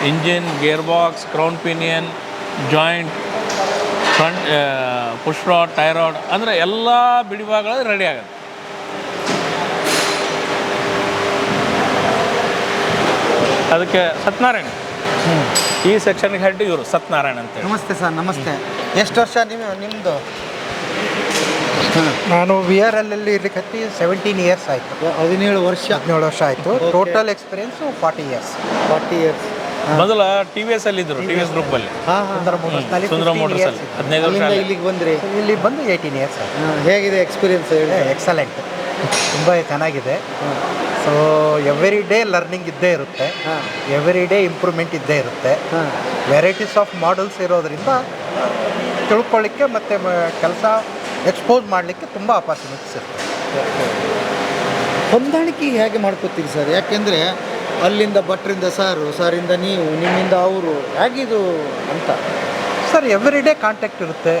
engine, gear box, crown pinion, joint, front push rod, tie rod ಅಂದರೆ ಎಲ್ಲ ಬಿಡಿಭಾಗಗಳು ರೆಡಿ ಆಗುತ್ತೆ. ಅದಕ್ಕೆ ಸತ್ಯನಾರಾಯಣ ಈ ಸೆಕ್ಷನ್ಗೆ ಹೆಡ್ ಇವರು ಸತ್ಯನಾರಾಯಣ ಅಂತೇಳಿ. ನಮಸ್ತೆ ಸರ್, ನಮಸ್ತೆ. ಎಷ್ಟು ವರ್ಷ ನಿಮ್ಮದು? ನಾನು ವಿ ಆರ್ ಅಲ್ಲಿ ಇರ್ಲಿಕ್ಕೆ 17 ಇಯರ್ಸ್ ಆಯಿತು. 17 ವರ್ಷ. 17 ವರ್ಷ ಆಯಿತು. Total experience 40 years. 40 ಇಯರ್ಸ್. ಮೊದಲ ಟಿ ವಿ ಎಸ್ ಅಲ್ಲಿ ಇದ್ದರು, ಟಿ ವಿ ಎಸ್ ಗ್ರೂಪಲ್ಲಿ ಸುಂದರ ಮೋಟರ್ಸ್ ಅಲ್ಲಿ 15 ವರ್ಷ. ಇಲ್ಲಿಗೆ ಬಂದ್ರಿ? ಇಲ್ಲಿ ಬಂದು 18 ಇಯರ್ಸ್ ಆಯಿತು. ಹೇಗಿದೆ ಎಕ್ಸ್ಪೀರಿಯನ್ಸ್? ಎಕ್ಸಲೆಂಟ್, ತುಂಬ ಚೆನ್ನಾಗಿದೆ. ಸೊ ಎವ್ರಿ ಡೇ ಲರ್ನಿಂಗ್ ಇದ್ದೇ ಇರುತ್ತೆ, ಎವ್ರಿ ಡೇ ಇಂಪ್ರೂವ್ಮೆಂಟ್ ಇದ್ದೇ ಇರುತ್ತೆ. ವೆರೈಟೀಸ್ ಆಫ್ ಮಾಡಲ್ಸ್ ಇರೋದರಿಂದ ತಿಳ್ಕೊಳ್ಳಿಕ್ಕೆ ಮತ್ತು ಕೆಲಸ ಎಕ್ಸ್ಪೋಸ್ ಮಾಡಲಿಕ್ಕೆ ತುಂಬ ಅಪಾರ್ಚುನಿಟೀಸ್ ಇರುತ್ತೆ. ಹೊಂದಾಣಿಕೆ ಹೇಗೆ ಮಾಡ್ಕೋತೀರಿ ಸರ್? ಯಾಕೆಂದರೆ ಅಲ್ಲಿಂದ ಭಟ್ರಿಂದ ಸಾರು, ಸಾರಿಂದ ನೀವು, ನಿಮ್ಮಿಂದ ಅವರು, ಹೇಗಿದು ಅಂತ ಸರ್ ಎವ್ರಿ ಡೇ ಕಾಂಟ್ಯಾಕ್ಟ್ ಇರುತ್ತೆ.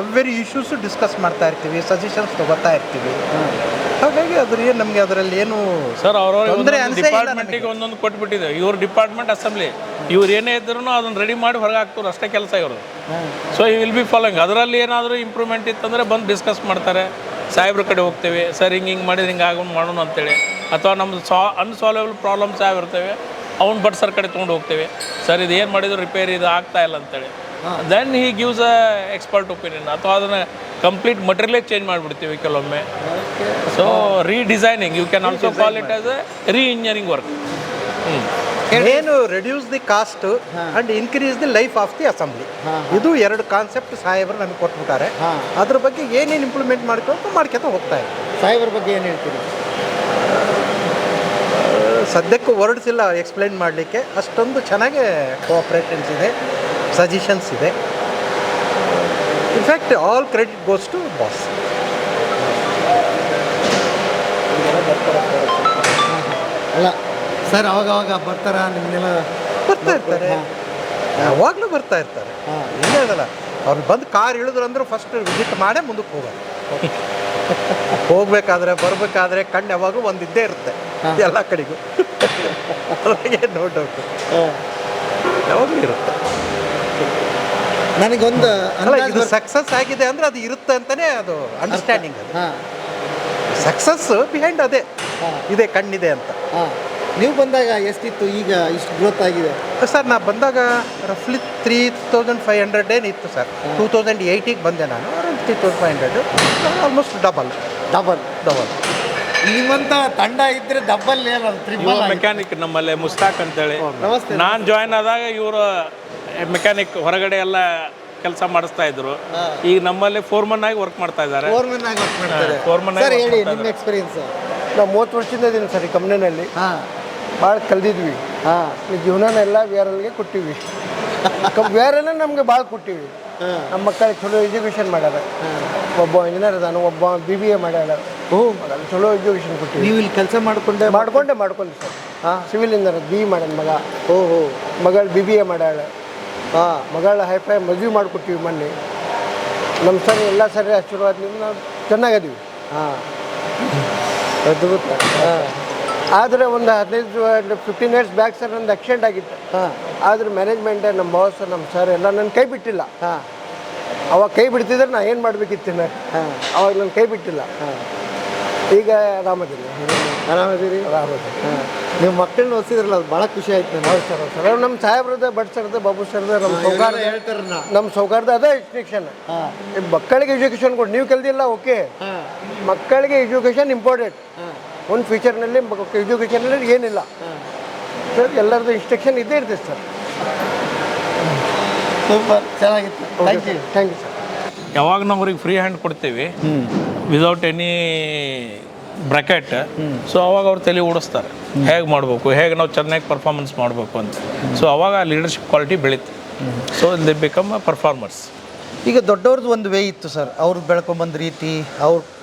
ಎವ್ರಿ ಇಶ್ಯೂಸು ಡಿಸ್ಕಸ್ ಮಾಡ್ತಾ ಇರ್ತೀವಿ, ಸಜೆಷನ್ಸ್ ತೊಗೋತಾ ಇರ್ತೀವಿ. ಹಾಗಾಗಿ ನಮಗೆ ಅದರಲ್ಲಿ ಏನು ಸರ್ ತೊಂದರೆ ಅವ್ರವ್ರ ಡಿಪಾರ್ಟ್ಮೆಂಟಿಗೆ ಒಂದೊಂದು ಕೊಟ್ಬಿಟ್ಟಿದೆ. ಇವ್ರ ಡಿಪಾರ್ಟ್ಮೆಂಟ್ ಅಸೆಂಬ್ಲಿ, ಇವ್ರು ಏನೇ ಇದ್ರೂ ಅದನ್ನು ರೆಡಿ ಮಾಡಿ ಹೊರಗೆ ಹಾಕ್ತಾರೆ, ಅಷ್ಟೇ ಕೆಲಸ ಇವ್ರದ್ದು. ಸೊ ಈ ವಿಲ್ ಬಿ ಫಾಲೋಯಿಂಗ್. ಅದರಲ್ಲಿ ಏನಾದರೂ ಇಂಪ್ರೂವ್ಮೆಂಟ್ ಇತ್ತಂದರೆ ಬಂದು ಡಿಸ್ಕಸ್ ಮಾಡ್ತಾರೆ. ಸಾಹೇಬ್ರ ಕಡೆ ಹೋಗ್ತೇವೆ, ಸರ್ ಹಿಂಗೆ ಮಾಡಿದ್ರೆ ಹಿಂಗೆ ಆಗೋಣ ಮಾಡೋಣ ಅಂತೇಳಿ. ಅಥವಾ ನಮ್ಮದು ಅನ್ಸಾಲ್ವೇಬಲ್ ಪ್ರಾಬ್ಲಮ್ಸ್ ಯಾವ ಇರ್ತೇವೆ ಅವ್ನು ಬಟ್ ಸರ್ ಕಡೆ ತೊಗೊಂಡು ಹೋಗ್ತೇವೆ. ಸರ್ ಇದು ಏನು ಮಾಡಿದ್ರು ರಿಪೇರಿ ಇದು ಆಗ್ತಾ ಇಲ್ಲ ಅಂತೇಳಿ. Then he gives a expert opinion. ಅಥವಾ ಅದನ್ನು ಕಂಪ್ಲೀಟ್ ಮಟೀರಿಯಲೇ ಚೇಂಜ್ ಮಾಡಿಬಿಡ್ತೀವಿ ಕೆಲವೊಮ್ಮೆ. So redesigning, you can also call it as a re-engineering work. ಏನು reduce the cost and increase the life of the assembly, ಇದು 2 ಕಾನ್ಸೆಪ್ಟ್ ಸಾಹೇಬರು ನಮಗೆ ಕೊಟ್ಬಿಟ್ಟಾರೆ. ಅದ್ರ ಬಗ್ಗೆ ಏನೇನು ಇಂಪ್ಲಿಮೆಂಟ್ ಮಾಡ್ಕೊತ ಹೋಗ್ತಾ ಇದೆ. ಸಾಹೇಬ್ರ ಬಗ್ಗೆ ಏನು ಹೇಳ್ತೀರಿ? ಸದ್ಯಕ್ಕೂ ವರ್ಡ್ಸ್ ಇಲ್ಲ ಎಕ್ಸ್ಪ್ಲೈನ್ ಮಾಡಲಿಕ್ಕೆ, ಅಷ್ಟೊಂದು ಚೆನ್ನಾಗೆ ಕೋಆಪ್ರೇಷನ್ಸ್ ಇದೆ, ಸಜೆಷನ್ಸ್ ಇದೆ. In fact all credit goes to boss. ಅಲ್ಲ ಸರ್, ಅವಾಗವಾಗ ಬರ್ತಾರ ನಿಮ್ಮನ್ನೆಲ್ಲ? ಬರ್ತಾ ಇರ್ತಾರೆ, ಯಾವಾಗಲೂ ಬರ್ತಾ ಇರ್ತಾರೆ. ಇಲ್ಲ ಹೇಳಲ್ಲ, ಅವ್ರು ಬಂದು ಕಾರ್ ಇಳಿದ್ರು ಅಂದ್ರೆ ಫಸ್ಟ್ ವಿಸಿಟ್ ಮಾಡೇ ಮುಂದಕ್ಕೆ ಹೋಗೋದು. ಹೋಗ್ಬೇಕಾದ್ರೆ ಬರಬೇಕಾದ್ರೆ ಕಣ್ಣು ಯಾವಾಗಲೂ ಒಂದಿದ್ದೇ ಇರುತ್ತೆ ಎಲ್ಲ ಕಡೆಗೂ. ನೋ ಡೌಟ್ ಯಾವಾಗಲೂ ಇರುತ್ತೆ. ನನಗೊಂದು ಅಲ್ಲ, ಇದು ಸಕ್ಸಸ್ ಆಗಿದೆ ಅಂದರೆ ಅದು ಇರುತ್ತೆ ಅಂತಲೇ ಅದು ಅಂಡರ್ಸ್ಟ್ಯಾಂಡಿಂಗ್. ಅದು ಸಕ್ಸಸ್ ಬಿಹೈಂಡ್ ಅದೇ ಇದೆ, ಕಣ್ಣಿದೆ ಅಂತ. ನೀವು ಬಂದಾಗ ಎಷ್ಟಿತ್ತು, ಈಗ ಇಷ್ಟು ಗ್ರೋತ್ ಆಗಿದೆ? ಸರ್ ನಾ ಬಂದಾಗ ರಫ್ಲಿ 3500 ಏನಿತ್ತು ಸರ್. 2008ಗೆ ಬಂದೆ ನಾನು. Around 3500, almost double. ನಿಮ್ಮಂತ ತಂಡ ಇದ್ರೆ ಡಬ್ಬಲ್ ಏನಲ್ಲ, ಟ್ರಿಪಲ್. ಮೆಕ್ಯಾನಿಕ್ ನಮ್ಮಲ್ಲಿ ಮುಸ್ತಾಕ್ ಅಂತೇಳಿ. ನಮಸ್ತೆ. ನಾನು ಜಾಯ್ನ್ ಆದಾಗ ಇವರು ಮೆಕ್ಯಾನಿಕ್ ಹೊರಗಡೆ ಎಲ್ಲ ಕೆಲಸ ಮಾಡಿಸ್ತಾ ಇದ್ರು. ಈಗ ನಮ್ಮಲ್ಲಿ ಫೋರ್ಮನ್ ಆಗಿ ವರ್ಕ್ ಮಾಡ್ತಾ ಇದ್ದಾರೆ. ಫೋರ್ಮನ್ ಆಗಿ ವರ್ಕ್ ಮಾಡ್ತಾರೆ. ಫೋರ್ಮನ್ ಸರ್ ಆಗಿ ಹೇಳಿ ನಿಮ್ಮ ಎಕ್ಸ್ಪೀರಿಯನ್ಸ್. ನಾವು 30 ವರ್ಷದಿಂದ ಇದ್ದೀನಿ ಸರ್ ಈ ಕಂಪ್ನಿನಲ್ಲಿ. ಭಾಳ ಕಲ್ದಿದ್ವಿ. ಈ ಜೀವನನೆಲ್ಲ ವಿ ಆರ್ ಎಲ್ಗೆ ಕೊಟ್ಟಿವಿ. ವಿ ಆರ್ ಎಲ್ ನಮಗೆ ಭಾಳ ಕೊಟ್ಟಿವಿ. ನಮ್ಮ ಮಕ್ಕಳಿಗೆ ಚಲೋ ಎಜುಕೇಷನ್ ಮಾಡ್ಯಾರ. ಒಬ್ಬ ಇಂಜಿನಿಯರ್ ಅದಾನು, ಒಬ್ಬ BBA ಮಾಡ್ಯಾರ. ಚಲೋ ಎಜುಕೇಷನ್ ಕೊಟ್ಟಿವಿ. ನೀವು ಇಲ್ಲಿ ಕೆಲಸ ಮಾಡ್ಕೊಂಡೆ ಸರ್. ಸಿವಿಲ್ ಇಂಜಿನಿಯರ್ BE ಮಾಡ್ಯಾನ ಮಗ. ಮಗಳು BBA ಮಾಡ್ಯಾಳ. ಮಗಳ ಹೈಫೈ ಮದುವೆ ಮಾಡಿಕೊಟ್ಟಿವಿ ಮೊನ್ನೆ. ನಮ್ಮ ಸರಿ ಎಲ್ಲ ಸರಿ ಆಶೀರ್ವಾದದಿಂದ ನಾವು ಚೆನ್ನಾಗಿದ್ದೀವಿ. ಅದ್ಭುತ. ಆದರೆ ಒಂದು 15 ಇಯರ್ಸ್ ಬ್ಯಾಕ್ ಸರ್ ನಂದು ಆಕ್ಸಿಡೆಂಟ್ ಆಗಿತ್ತು. ಆದ್ರೆ ಮ್ಯಾನೇಜ್ಮೆಂಟ್, ನಮ್ಮ ಬಾಸ್, ನಮ್ಮ ಸರ್ ಎಲ್ಲ ನನ್ನ ಕೈ ಬಿಟ್ಟಿಲ್ಲ. ಅವಾಗ ಕೈ ಬಿಡ್ತಿದ್ರೆ ನಾ ಏನು ಮಾಡಬೇಕಿತ್ತು. ಅವಾಗ ನನ್ನ ಕೈ ಬಿಟ್ಟಿಲ್ಲ. ಈಗ ಆರಾಮದಿಲ್ಲ. ಆರಾಮದಿರಿ? ನೀವು ಮಕ್ಕಳನ್ನ ಓದಿಸಿದ್ರಲ್ಲ, ಅದು ಭಾಳ ಖುಷಿ ಆಯ್ತು ನನಗೆ. ಹೌದು ಸರ್. ನಮ್ಮ ಸಾಹೇಬ್ರದ, ಭಟ್ ಸರ್ದ, ಬಾಬು ಸರ್ದ, ನಮ್ಮ ಸೌಕಾರದ ಅದೇ ಎಜುಕೇಷನ್. ಮಕ್ಕಳಿಗೆ ಎಜುಕೇಷನ್ ಕೊಡಿ. ನೀವು ಕಲ್ದಿಲ್ಲ ಓಕೆ, ಮಕ್ಕಳಿಗೆ ಎಜುಕೇಷನ್ ಇಂಪಾರ್ಟೆಂಟ್. ಒಂದು ಫ್ಯೂಚರ್ನಲ್ಲಿ ಎಜುಕೇಷನಲ್ಲಿ ಏನಿಲ್ಲ ಸರ್, ಎಲ್ಲರದ್ದು ಇನ್ಸ್ಟ್ರಕ್ಷನ್ ಇದ್ದೇ ಇರ್ತದೆ ಸರ್. ಸೂಪರ್, ಚೆನ್ನಾಗಿತ್ತು. Thank you sir. ಯಾವಾಗ ನಾವು ಅವ್ರಿಗೆ ಫ್ರೀ ಹ್ಯಾಂಡ್ ಕೊಡ್ತೀವಿ ವಿದೌಟ್ ಎನಿ ಬ್ರ್ಯಾಕೆಟ್, ಸೊ ಅವಾಗ ಅವ್ರು ತಲೆ ಓಡಿಸ್ತಾರೆ ಹೇಗೆ ಮಾಡಬೇಕು, ಹೇಗೆ ನಾವು ಚೆನ್ನಾಗಿ ಪರ್ಫಾರ್ಮೆನ್ಸ್ ಮಾಡಬೇಕು ಅಂತ. ಸೊ ಅವಾಗ ಲೀಡರ್ಶಿಪ್ ಕ್ವಾಲಿಟಿ ಬೆಳೀತು. So they become a performers. ಈಗ ದೊಡ್ಡವ್ರದ್ದು ಒಂದು ವೇ ಇತ್ತು ಸರ್, ಅವ್ರು ಬೆಳ್ಕೊಂಬಂದ ರೀತಿ,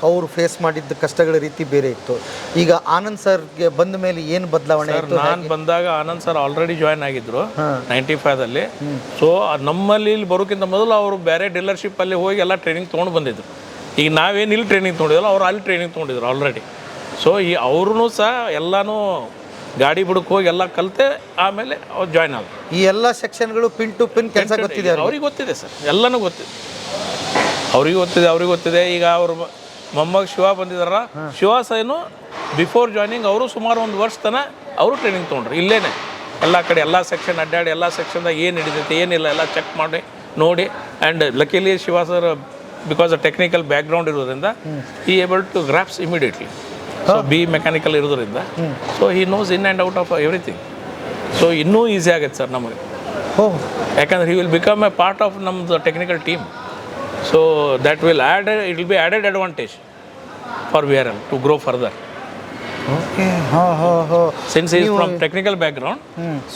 ಅವ್ರು ಫೇಸ್ ಮಾಡಿದ್ದ ಕಷ್ಟಗಳ ರೀತಿ ಬೇರೆ ಇತ್ತು. ಈಗ ಆನಂದ್ ಸರ್ಗೆ ಬಂದ ಮೇಲೆ ಏನು ಬದಲಾವಣೆ ಆಯಿತು? ನಾನು ಬಂದಾಗ ಆನಂದ್ ಸರ್ ಆಲ್ರೆಡಿ ಜಾಯ್ನ್ ಆಗಿದ್ರು 95ದಲ್ಲಿ. ಸೊ ನಮ್ಮಲ್ಲಿ ಇಲ್ಲಿ ಬರೋಕ್ಕಿಂತ ಮೊದಲು ಅವರು ಬೇರೆ ಡೀಲರ್ಶಿಪ್ಪಲ್ಲಿ ಹೋಗಿ ಎಲ್ಲ ಟ್ರೈನಿಂಗ್ ತೊಗೊಂಡು ಬಂದಿದ್ರು. ಈಗ ನಾವೇನು ಇಲ್ಲಿ ಟ್ರೈನಿಂಗ್ ತೊಗೊಂಡಿದ್ವಲ್ಲ, ಅವ್ರು ಅಲ್ಲಿ ಟ್ರೈನಿಂಗ್ ತೊಗೊಂಡಿದ್ರು ಆಲ್ರೆಡಿ. ಸೊ ಈ ಅವ್ರೂ ಸಹ ಎಲ್ಲನೂ ಗಾಡಿ ಬುಡಕ್ಕೆ ಹೋಗಿ ಎಲ್ಲ ಕಲಿತೆ ಆಮೇಲೆ ಅವ್ರು ಜಾಯ್ನ್ ಆದ್ರು. ಈ ಎಲ್ಲ ಸೆಕ್ಷನ್ಗಳು ಪಿನ್ ಟು ಪಿನ್ ಕೆಲಸ ಗೊತ್ತಿದೆ ಅವ್ರಿಗೆ ಗೊತ್ತಿದೆ ಸರ್, ಎಲ್ಲನೂ ಗೊತ್ತಿದೆ, ಅವ್ರಿಗೆ ಗೊತ್ತಿದೆ. ಈಗ ಅವರು ಮೊಮ್ಮಗ ಶಿವ ಬಂದಿದಾರ, ಶಿವ ಸೈನು ಬಿಫೋರ್ ಜಾಯ್ನಿಂಗ್ ಅವರು ಸುಮಾರು 1 ವರ್ಷ ತನಕ ಅವರು ಟ್ರೈನಿಂಗ್ ತೊಗೊಂಡ್ರು ಇಲ್ಲೇನೆ. ಎಲ್ಲ ಕಡೆ ಎಲ್ಲ ಸೆಕ್ಷನ್ ಅಡ್ಡಾಡಿ ಎಲ್ಲ ಸೆಕ್ಷನ್ದಾಗ ಏನು ಹಿಡಿದೈತೆ ಏನಿಲ್ಲ ಎಲ್ಲ ಚೆಕ್ ಮಾಡಿ ನೋಡಿ. And luckily Shiva sir because technical background ಇರೋದ್ರಿಂದ ಈ able to grasp immediately. So B mechanical ಇರೋದ್ರಿಂದ so he knows in and out of everything. So ಇನ್ನೂ ಈಸಿ ಆಗುತ್ತೆ ಸರ್ ನಮಗೆ, ಯಾಕಂದ್ರೆ he will become a part of ನಮ್ಮದು technical team. So that will it will be added advantage for VRL to grow further. Okay Since he is from technical background,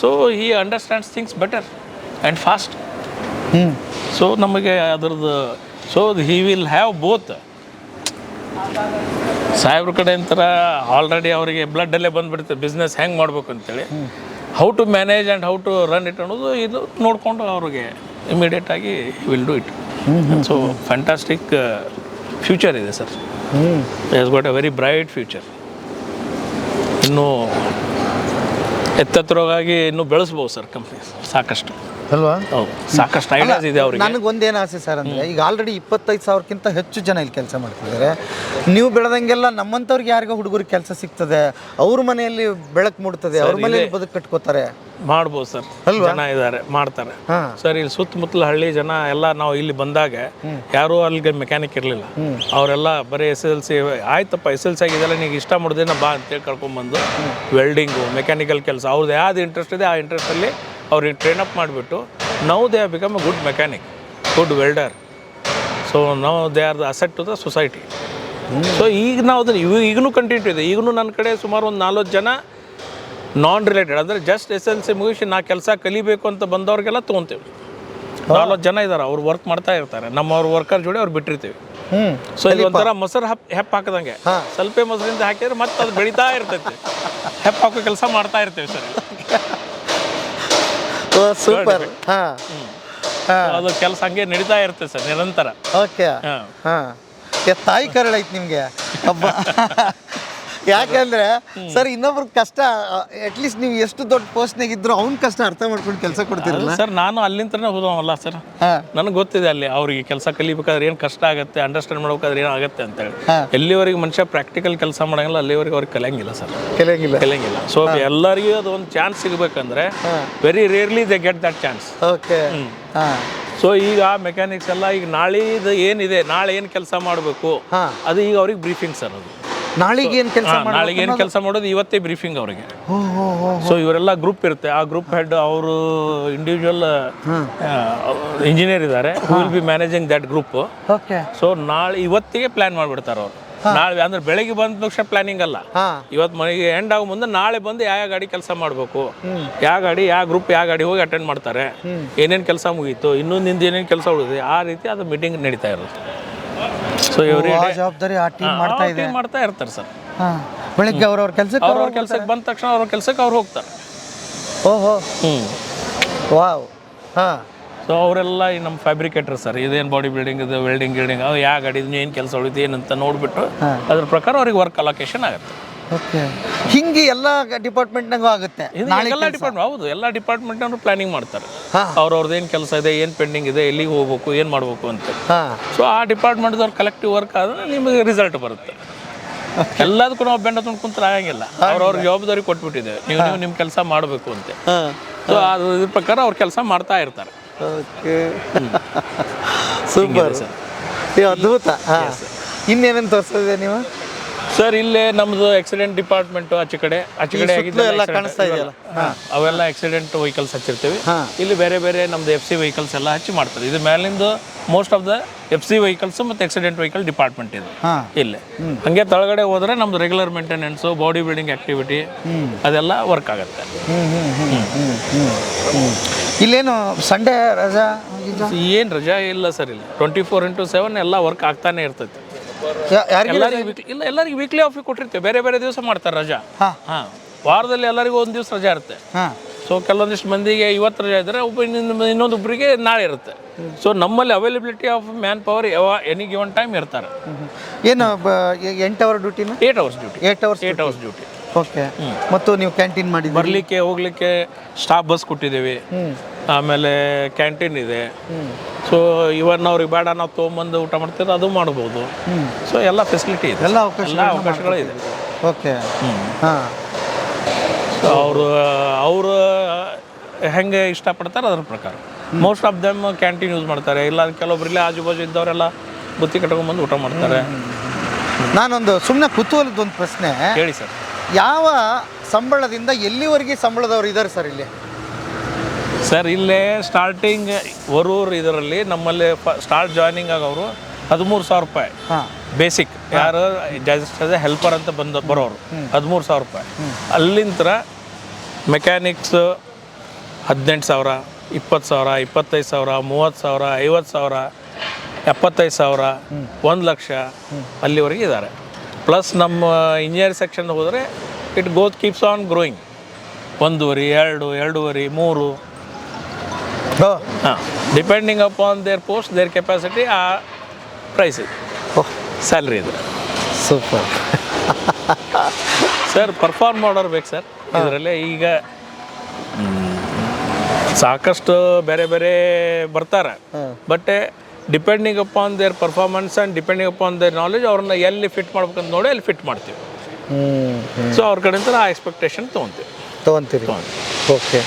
so he understands things better and fast. So ನಮಗೆ ಅದರದ್ದು so he will have both. ಸಾಹೇಬ್ರ ಕಡೆ ಅಂತಾರೆ already ಅವರಿಗೆ ಬ್ಲಡ್ಡಲ್ಲೇ ಬಂದುಬಿಡುತ್ತೆ business ಹೆಂಗೆ ಮಾಡಬೇಕು ಅಂತೇಳಿ. How to manage and how to run it ಅನ್ನೋದು ಇದು ನೋಡಿಕೊಂಡು ಅವ್ರಿಗೆ ಇಮಿಡಿಯೇಟಾಗಿ will do it. So fantastic future ಇದೆ sir. Has got a very bright future. ಇನ್ನೂ ಎತ್ತರವಾಗಿ ಇನ್ನೂ ಬೆಳೆಸ್ಬೋದು ಸರ್ ಕಂಪ್ನಿ ಸಾಕಷ್ಟು ಅಲ್ವಾ? ಹೌದು, ಸಾಕಷ್ಟು ಐಡಿಯಾಸ್ ಇದೆ ಅವ್ರಿಗೆ. ನನಗೊಂದೇನು ಆಸೆ ಸರ್ ಅಂದರೆ, ಈಗ ಆಲ್ರೆಡಿ 25,000ಕ್ಕಿಂತ ಹೆಚ್ಚು ಜನ ಇಲ್ಲಿ ಕೆಲಸ ಮಾಡ್ತಿದ್ದಾರೆ. ನೀವು ಬೆಳೆದಂಗೆಲ್ಲ ನಮ್ಮಂಥವ್ರಿಗೆ ಯಾರಿಗೋ ಹುಡುಗರಿಗೆ ಕೆಲಸ ಸಿಗ್ತದೆ, ಅವ್ರ ಮನೆಯಲ್ಲಿ ಬೆಳಕು ಮೂಡ್ತದೆ, ಅವ್ರ ಮನೆಯಲ್ಲಿ ಬದುಕು ಕಟ್ಕೋತಾರೆ. ಮಾಡ್ಬೋದು ಸರ್, ಜನ ಇದ್ದಾರೆ ಮಾಡ್ತಾರೆ ಸರ್. ಇಲ್ಲಿ ಸುತ್ತಮುತ್ತಲ ಹಳ್ಳಿ ಜನ ಎಲ್ಲ ನಾವು ಇಲ್ಲಿ ಬಂದಾಗ ಯಾರೂ ಅಲ್ಲಿಗೆ ಮೆಕ್ಯಾನಿಕ್ ಇರಲಿಲ್ಲ. ಅವರೆಲ್ಲ ಬರೀ SSLC ಆಯ್ತಪ್ಪ SSLC ಆಗಿದೆಲ್ಲ ನೀವು ಇಷ್ಟ ಮಾಡಿದೇನ ಬಾ ಅಂತೇಳಿ ಕರ್ಕೊಂಡ್ಬಂದು ವೆಲ್ಡಿಂಗು ಮೆಕ್ಯಾನಿಕಲ್ ಕೆಲಸ ಅವ್ರದ್ದು ಯಾವ್ದು ಇಂಟ್ರೆಸ್ಟ್ ಇದೆ ಆ ಇಂಟ್ರೆಸ್ಟಲ್ಲಿ ಅವ್ರಿಗೆ ಟ್ರೈನ್ ಅಪ್ ಮಾಡಿಬಿಟ್ಟು now they have become a good mechanic, good welder. So now they are the asset to the society. So ಈಗ ನಾವು ಅದನ್ನು ಈಗಲೂ ಕಂಟಿನ್ಯೂ ಇದೆ. ಈಗಲೂ ನನ್ನ ಕಡೆ ಸುಮಾರು ಒಂದು 4 ಜನ ನಾನ್ ರಿಲೇಟೆಡ್ ಅಂದರೆ ಜಸ್ಟ್ SSLC ಮುಗಿಸಿ ನಾ ಕೆಲಸ ಕಲಿಬೇಕು ಅಂತ ಬಂದವ್ರಿಗೆಲ್ಲ ತೊಗೊತೀವಿ. 4 ಜನ ಇದ್ದಾರೆ, ಅವ್ರು ವರ್ಕ್ ಮಾಡ್ತಾ ಇರ್ತಾರೆ. ನಮ್ಮವ್ರ ವರ್ಕರ್ ಜೋಡಿ ಅವ್ರು ಬಿಟ್ಟಿರ್ತೀವಿ. ಸೊ ಇದು ಒಂಥರ ಮೊಸರು ಹೆಪ್ಪು ಹಾಕದಂಗೆ, ಸ್ವಲ್ಪ ಮೊಸರಿಂದ ಹಾಕಿದ್ರೆ ಮತ್ತೆ ಅದು ಬೆಳೀತಾ ಇರ್ತೈತಿ. ಹೆಪ್ಪು ಹಾಕೋ ಕೆಲಸ ಮಾಡ್ತಾ ಇರ್ತೀವಿ ಸರ್. ಸೂಪರ್. ಅದು ಕೆಲಸ ಹಂಗೆ ನಡೀತಾ ಇರ್ತದೆ ಸರ್ ನಿರಂತರ. ಓಕೆ. ತಾಯಿ ಕರಳು ಐತೆ ನಿಮಗೆ ಹಬ್ಬ. ಯಾಕೆಂದ್ರೆ ಸರ್ ಇನ್ನೊಬ್ರ ಕಷ್ಟ ಅಟ್ಲೀಸ್ಟ್ ನೀವು ಎಷ್ಟು ದೊಡ್ಡ ಪೋಸ್ಟ್ನಾಗ ಇದ್ರು ಅವ್ನ ಕಷ್ಟ ಅರ್ಥ ಮಾಡ್ಕೊಂಡು ಕೆಲಸ ಕೊಡ್ತೀರಲ್ಲ ಸರ್. ನಾನು ಅಲ್ಲಿಂದನೇ ಹೋದವಲ್ಲ ಸರ್, ನನಗೆ ಗೊತ್ತಿದೆ ಅಲ್ಲಿ ಅವ್ರಿಗೆ ಕೆಲಸ ಕಲಿಬೇಕಾದ್ರೆ ಏನು ಕಷ್ಟ ಆಗುತ್ತೆ, ಅಂಡರ್ಸ್ಟ್ಯಾಂಡ್ ಮಾಡ್ಬೇಕಾದ್ರೆ ಏನಾಗುತ್ತೆ ಅಂತೇಳಿ. ಎಲ್ಲಿವರೆಗೆ ಮನುಷ್ಯ ಪ್ರಾಕ್ಟಿಕಲ್ ಕೆಲಸ ಮಾಡಂಗಿಲ್ಲ ಅಲ್ಲಿವರೆಗೆ ಅವ್ರಿಗೆ ಕಲಿಯಂಗಿಲ್ಲ ಸರ್, ಕಲಿಯಂಗಿಲ್ಲ. ಸೊ ಎಲ್ಲರಿಗೂ ಅದು ಒಂದು ಚಾನ್ಸ್ ಸಿಗಬೇಕಂದ್ರೆ very rarely they get that chance. Okay. So ಈಗ ಮೆಕ್ಯಾನಿಕ್ಸ್ ಎಲ್ಲ ಈಗ ನಾಳಿದು ಏನಿದೆ, ನಾಳೆ ಏನು ಕೆಲಸ ಮಾಡಬೇಕು ಅದು ಈಗ ಅವ್ರಿಗೆ ಬ್ರೀಫಿಂಗ್ ಸರ್. ಅದು ನಾಳೆಗೆ ಏನು ಕೆಲಸ ನಾಳೆಗೆ ಏನು ಕೆಲಸ ಮಾಡೋದು ಇವತ್ತೇ ಬ್ರೀಫಿಂಗ್ ಅವರಿಗೆ. ಸೊ ಇವರೆಲ್ಲ ಗ್ರೂಪ್ ಇರುತ್ತೆ, ಆ ಗ್ರೂಪ್ ಹೆಡ್ ಅವರು ಇಂಡಿವಿಜುವಲ್ ಇಂಜಿನಿಯರ್ ಇದ್ದಾರೆ, who will be managing that group. Okay. So ಇವತ್ತಿಗೆ ಪ್ಲಾನ್ ಮಾಡಿಬಿಡ್ತಾರೆ ಅವರು. ನಾಳೆ ಅಂದ್ರೆ ಬೆಳಗ್ಗೆ ಬಂದ ತಕ್ಷಣ ಪ್ಲಾನಿಂಗ್ ಅಲ್ಲ, ಇವತ್ತು ಮನೆಗೆ ಎಂಡ್ ಆಗೋ ಮುಂದೆ ನಾಳೆ ಬಂದು ಯಾವ ಗಾಡಿ ಕೆಲಸ ಮಾಡಬೇಕು, ಯಾವ ಗಾಡಿ ಯಾವ ಗ್ರೂಪ್ ಯಾವ ಗಾಡಿ ಹೋಗಿ ಅಟೆಂಡ್ ಮಾಡ್ತಾರೆ, ಏನೇನು ಕೆಲಸ ಮುಗೀತು, ಇನ್ನೊಂದಿಂದ ಏನೇನು ಕೆಲಸ ಉಳಿದಿದೆ, ಆ ರೀತಿ ಅದು ಮೀಟಿಂಗ್ ನಡೀತಾ ಇರೋದು. ಸೊ ಜವಾಬ್ದಾರಿ ಆ ಟೀಮ್ ಮಾಡ್ತಾ ಇರ್ತಾರೆ ಸರ್. ಬೆಳಿಗ್ಗೆ ಅವ್ರವ್ರ ಕೆಲಸಕ್ಕೆ ಬಂದ ತಕ್ಷಣ ಅವ್ರ ಕೆಲಸಕ್ಕೆ ಅವ್ರು ಹೋಗ್ತಾರೆ. ಓಹೋ. ವಾವ್. ಸೊ ಅವರೆಲ್ಲ ಈ ನಮ್ಮ ಫ್ಯಾಬ್ರಿಕೇಟರ್ ಸರ್, ಇದೇನು ಬಾಡಿ ಬಿಲ್ಡಿಂಗ್ ಇದು ವೆಲ್ಡಿಂಗ್ ಗಿಲ್ಡಿಂಗ್ ಅದು ಯಾವ ಗಾಡಿ ಏನು ಕೆಲಸ ಉಳಿದು ಏನಂತ ನೋಡಿಬಿಟ್ಟು ಅದ್ರ ಪ್ರಕಾರ ಅವ್ರಿಗೆ ವರ್ಕ್ ಅಲೋಕೇಶನ್ ಆಗುತ್ತೆ. ಓಕೆ. ಹಿಂಗೆ ಎಲ್ಲ ಡಿಪಾರ್ಟ್ಮೆಂಟ್ನಾಗೂ ಆಗುತ್ತೆ. ಎಲ್ಲ ಡಿಪಾರ್ಟ್ಮೆಂಟ್ ಹೌದು, ಎಲ್ಲ ಡಿಪಾರ್ಟ್ಮೆಂಟ್ನವರು ಪ್ಲಾನಿಂಗ್ ಮಾಡ್ತಾರೆ. ಅವ್ರವ್ರದ್ದು ಏನು ಕೆಲಸ ಇದೆ, ಏನು ಪೆಂಡಿಂಗ್ ಇದೆ, ಎಲ್ಲಿಗೆ ಹೋಗ್ಬೇಕು, ಏನು ಮಾಡಬೇಕು ಅಂತ. ಸೊ ಆ ಡಿಪಾರ್ಟ್ಮೆಂಟ್ದವ್ರು ಕಲೆಕ್ಟಿವ್ ವರ್ಕ್ ಆದರೆ ನಿಮಗೆ ರಿಸಲ್ಟ್ ಬರುತ್ತೆ. ಎಲ್ಲದಕ್ಕೂ ನಾವು ಬೆಂಡ ತುಂಬ ಕುಂತ್ರೆ ಆಗಂಗಿಲ್ಲ. ಅವ್ರವ್ರ ಜವಾಬ್ದಾರಿ ಕೊಟ್ಬಿಟ್ಟಿದ್ದೇವೆ, ನೀವು ನಿಮ್ಮ ಕೆಲಸ ಮಾಡಬೇಕು ಅಂತ. ಸೊ ಅದ್ರ ಪ್ರಕಾರ ಅವ್ರ ಕೆಲಸ ಮಾಡ್ತಾ ಇರ್ತಾರೆ. ಓಕೆ. ಸೂಪರ್ ಸರ್, ಅದ್ಭುತ. ಇನ್ನೇನೇನು ತೋರಿಸಿದೆ ನೀವು ಸರ್? ಇಲ್ಲೇ ನಮ್ಮದು ಆಕ್ಸಿಡೆಂಟ್ ಡಿಪಾರ್ಟ್ಮೆಂಟು ಆಚೆ ಕಡೆ ಆಗಿದ್ದು ಎಲ್ಲ ಕಾಣಿಸ್ತಾ ಇದೆಯಲ್ಲ, ಅವೆಲ್ಲ ಆಕ್ಸಿಡೆಂಟ್ ವೆಹಿಕಲ್ಸ್ ಹಚ್ಚಿರ್ತೀವಿ. ಇಲ್ಲಿ ಬೇರೆ ಬೇರೆ ನಮ್ದು FC ವೆಹಿಕಲ್ಸ್ ಎಲ್ಲ ಹಚ್ಚಿ ಮಾಡ್ತಾರೆ. ಇದು ಮೇಲಿಂದು most of the FC vehicles ಮತ್ತು ಆಕ್ಸಿಡೆಂಟ್ ವೆಹಿಕಲ್ ಡಿಪಾರ್ಟ್ಮೆಂಟ್ ಇದು ಇಲ್ಲೇ. ಹಂಗೆ ತಳಗಡೆ ಹೋದ್ರೆ ನಮ್ದು regular maintenance, body building activity ಅದೆಲ್ಲ ವರ್ಕ್ ಆಗುತ್ತೆ. ಇಲ್ಲೇನು ಸಂಡೇ ರಜಾ ಏನು ರಜಾ ಇಲ್ಲ ಸರ್. ಇಲ್ಲಿ 24/7 ಎಲ್ಲ ವರ್ಕ್ ಆಗ್ತಾನೆ ಇರ್ತೈತೆ. ಎಲ್ಲರಿಗೂ ವೀಕ್ಲಿ ಆಫ್ ಕೊಟ್ಟಿರ್ತೇವೆ, ಬೇರೆ ಬೇರೆ ದಿವಸ ಮಾಡ್ತಾರೆ ರಜಾ. ವಾರದಲ್ಲಿ ಎಲ್ಲರಿಗೂ ಒಂದು ದಿವಸ ರಜಾ ಇರುತ್ತೆ. ಸೊ ಕೆಲವೊಂದಿಷ್ಟು ಮಂದಿಗೆ ಇವತ್ತು ರಜಾ ಇದ್ದರೆ ಇನ್ನೊಂದೊಬ್ಬರಿಗೆ ನಾಳೆ ಇರುತ್ತೆ. ಸೊ ನಮ್ಮಲ್ಲಿ availability of man power any given time ಇರ್ತಾರೆ. ಏನು 8 ಅವರ್ ಡ್ಯೂಟಿನ? 8 hours duty. ಓಕೆ. ಮತ್ತು ನೀವು ಕ್ಯಾಂಟೀನ್ ಮಾಡಿದ್ದೀರಿ? ಬರಲಿಕ್ಕೆ ಹೋಗ್ಲಿಕ್ಕೆ ಸ್ಟಾಫ್ ಬಸ್ ಕೊಟ್ಟಿದ್ದೀವಿ. ಆಮೇಲೆ ಕ್ಯಾಂಟೀನ್ ಇದೆ. ಸೊ ಇವನ್ ಅವ್ರಿಗೆ ಬೇಡ ನಾವು ತೊಗೊಂಬಂದು ಊಟ ಮಾಡ್ತೀವಿ ಅದು ಮಾಡ್ಬೋದು. ಸೊ ಎಲ್ಲ ಫೆಸಿಲಿಟಿ ಇದೆ, ಎಲ್ಲ ಅವಕಾಶಗಳಿದೆ. ಓಕೆ. ಹಾಂ. ಅವರು ಹೆಂಗೆ ಇಷ್ಟಪಡ್ತಾರೆ ಅದ್ರ ಪ್ರಕಾರ most of them canteen use ಮಾಡ್ತಾರೆ. ಇಲ್ಲ ಕೆಲವೊಬ್ರು ಇಲ್ಲೇ ಆಜು ಬಾಜು ಇದ್ದವರೆಲ್ಲ ಬುತ್ತಿ ಕಟ್ಕೊಂಡ್ಬಂದು ಊಟ ಮಾಡ್ತಾರೆ. ನಾನೊಂದು ಸುಮ್ಮನೆ ಕುತೂಹಲದೊಂದು ಪ್ರಶ್ನೆ. ಹೇಳಿ ಸರ್. ಯಾವ ಸಂಬಳದಿಂದ ಎಲ್ಲಿವರೆಗೆ ಸಂಬಳದವ್ರು ಇದ್ದಾರೆ ಸರ್ ಇಲ್ಲಿ? ಸರ್ ಇಲ್ಲೇ ಸ್ಟಾರ್ಟಿಂಗ್ ವರೂರು ಇದರಲ್ಲಿ ನಮ್ಮಲ್ಲಿ ಸ್ಟಾರ್ಟ್ ಜಾಯ್ನಿಂಗ್ ಆಗೋರು 13,000 ರೂಪಾಯಿ ಬೇಸಿಕ್. ಯಾರು ಜಸ್ಟ್ ಆಸ್ ಎ ಹೆಲ್ಪರ್ ಅಂತ ಬರೋರು 13,000 ರೂಪಾಯಿ. ಅಲ್ಲಿಂದ ಮೆಕ್ಯಾನಿಕ್ಸ್ 18,000, 20,000, 25,000, 30,000, 50,000, 75,000, 1,00,000 ಅಲ್ಲಿವರೆಗೆ ಇದ್ದಾರೆ. ಪ್ಲಸ್ ನಮ್ಮ ಇಂಜಿನಿಯರ್ ಸೆಕ್ಷನ್ ಹೋದರೆ ಇಟ್ ಕೀಪ್ಸ್ ಆನ್ ಗ್ರೋಯಿಂಗ್. 1.5, 2, 2.5, 3. ಹಾಂ, depending upon their post, their capacity, ಆ ಪ್ರೈಸ್ ಇದೆ, ಸ್ಯಾಲ್ರಿ ಇದೆ. Super sir. ಪರ್ಫಾರ್ಮ್ ಮಾಡೋರು ಬೇಕು ಸರ್ ಇದರಲ್ಲೇ. ಈಗ ಸಾಕಷ್ಟು ಬೇರೆ ಬೇರೆ ಬರ್ತಾರೆ, but depending upon their performance and depending upon their knowledge ಅವ್ರನ್ನ ಎಲ್ಲಿ ಫಿಟ್ ಮಾಡ್ಬೇಕಂತ ನೋಡಿ ಅಲ್ಲಿ ಫಿಟ್ ಮಾಡ್ತೀವಿ. ಸೊ ಅವ್ರ ಕಡೆಯಿಂದ ಆ ಎಕ್ಸ್ಪೆಕ್ಟೇಷನ್ ತೊಗೊಂತೀರಿ. ಓಕೆ.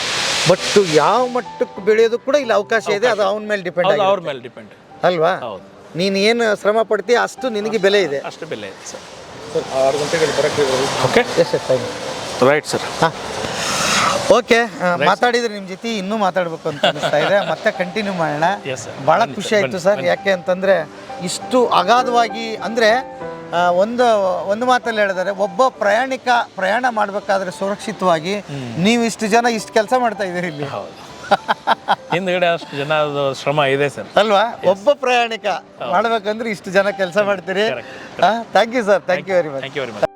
ಬಟ್ ಯಾವ ಮಟ್ಟಕ್ಕೆ ಬೆಳೆಯೋದು ಕೂಡ ಇಲ್ಲಿ ಅವಕಾಶ ಇದೆ, ಅದು ಅವನ ಮೇಲೆ ಡಿಪೆಂಡ್. ಅವ್ರ ಮೇಲೆ ಡಿಪೆಂಡ್ ಅಲ್ವಾ? ಹೌದು. ನೀನು ಏನು ಶ್ರಮ ಪಡ್ತೀಯ ಅಷ್ಟು ನಿನಗೆ ಬೆಲೆ ಇದೆ. ಅಷ್ಟು ಬೆಲೆ ಇದೆ ಸರ್. 6 ಗಂಟೆಗೆ ಬರೋಕ್ಕೆ. Okay. Yes sir, thank you. Right sir. ಹಾಂ, ಓಕೆ. ಮಾತಾಡಿದ್ರೆ ನಿಮ್ಮ ಜೊತೆ ಇನ್ನೂ ಮಾತಾಡಬೇಕು ಅಂತ ಅನಿಸ್ತಾ ಇದೆ. ಮತ್ತೆ ಕಂಟಿನ್ಯೂ ಮಾಡೋಣ. ಭಾಳ ಖುಷಿ ಆಯಿತು ಸರ್. ಯಾಕೆ ಅಂತಂದರೆ ಇಷ್ಟು ಅಗಾಧವಾಗಿ, ಅಂದರೆ ಒಂದು ಮಾತಲ್ಲಿ ಹೇಳಿದರೆ ಒಬ್ಬ ಪ್ರಯಾಣ ಮಾಡಬೇಕಾದ್ರೆ ಸುರಕ್ಷಿತವಾಗಿ ನೀವು ಇಷ್ಟು ಜನ ಇಷ್ಟು ಕೆಲಸ ಮಾಡ್ತಾ ಇದ್ದೀರಿ ಇಲ್ಲಿ. ಹಿಂದ್ಗಡೆ ಅಷ್ಟು ಜನ ಶ್ರಮ ಇದೆ ಸರ್, ಅಲ್ವಾ? ಒಬ್ಬ ಪ್ರಯಾಣಿಕ ಮಾಡಬೇಕಂದ್ರೆ ಇಷ್ಟು ಜನ ಕೆಲಸ ಮಾಡ್ತೀರಿ. Thank you sir, thank you very much.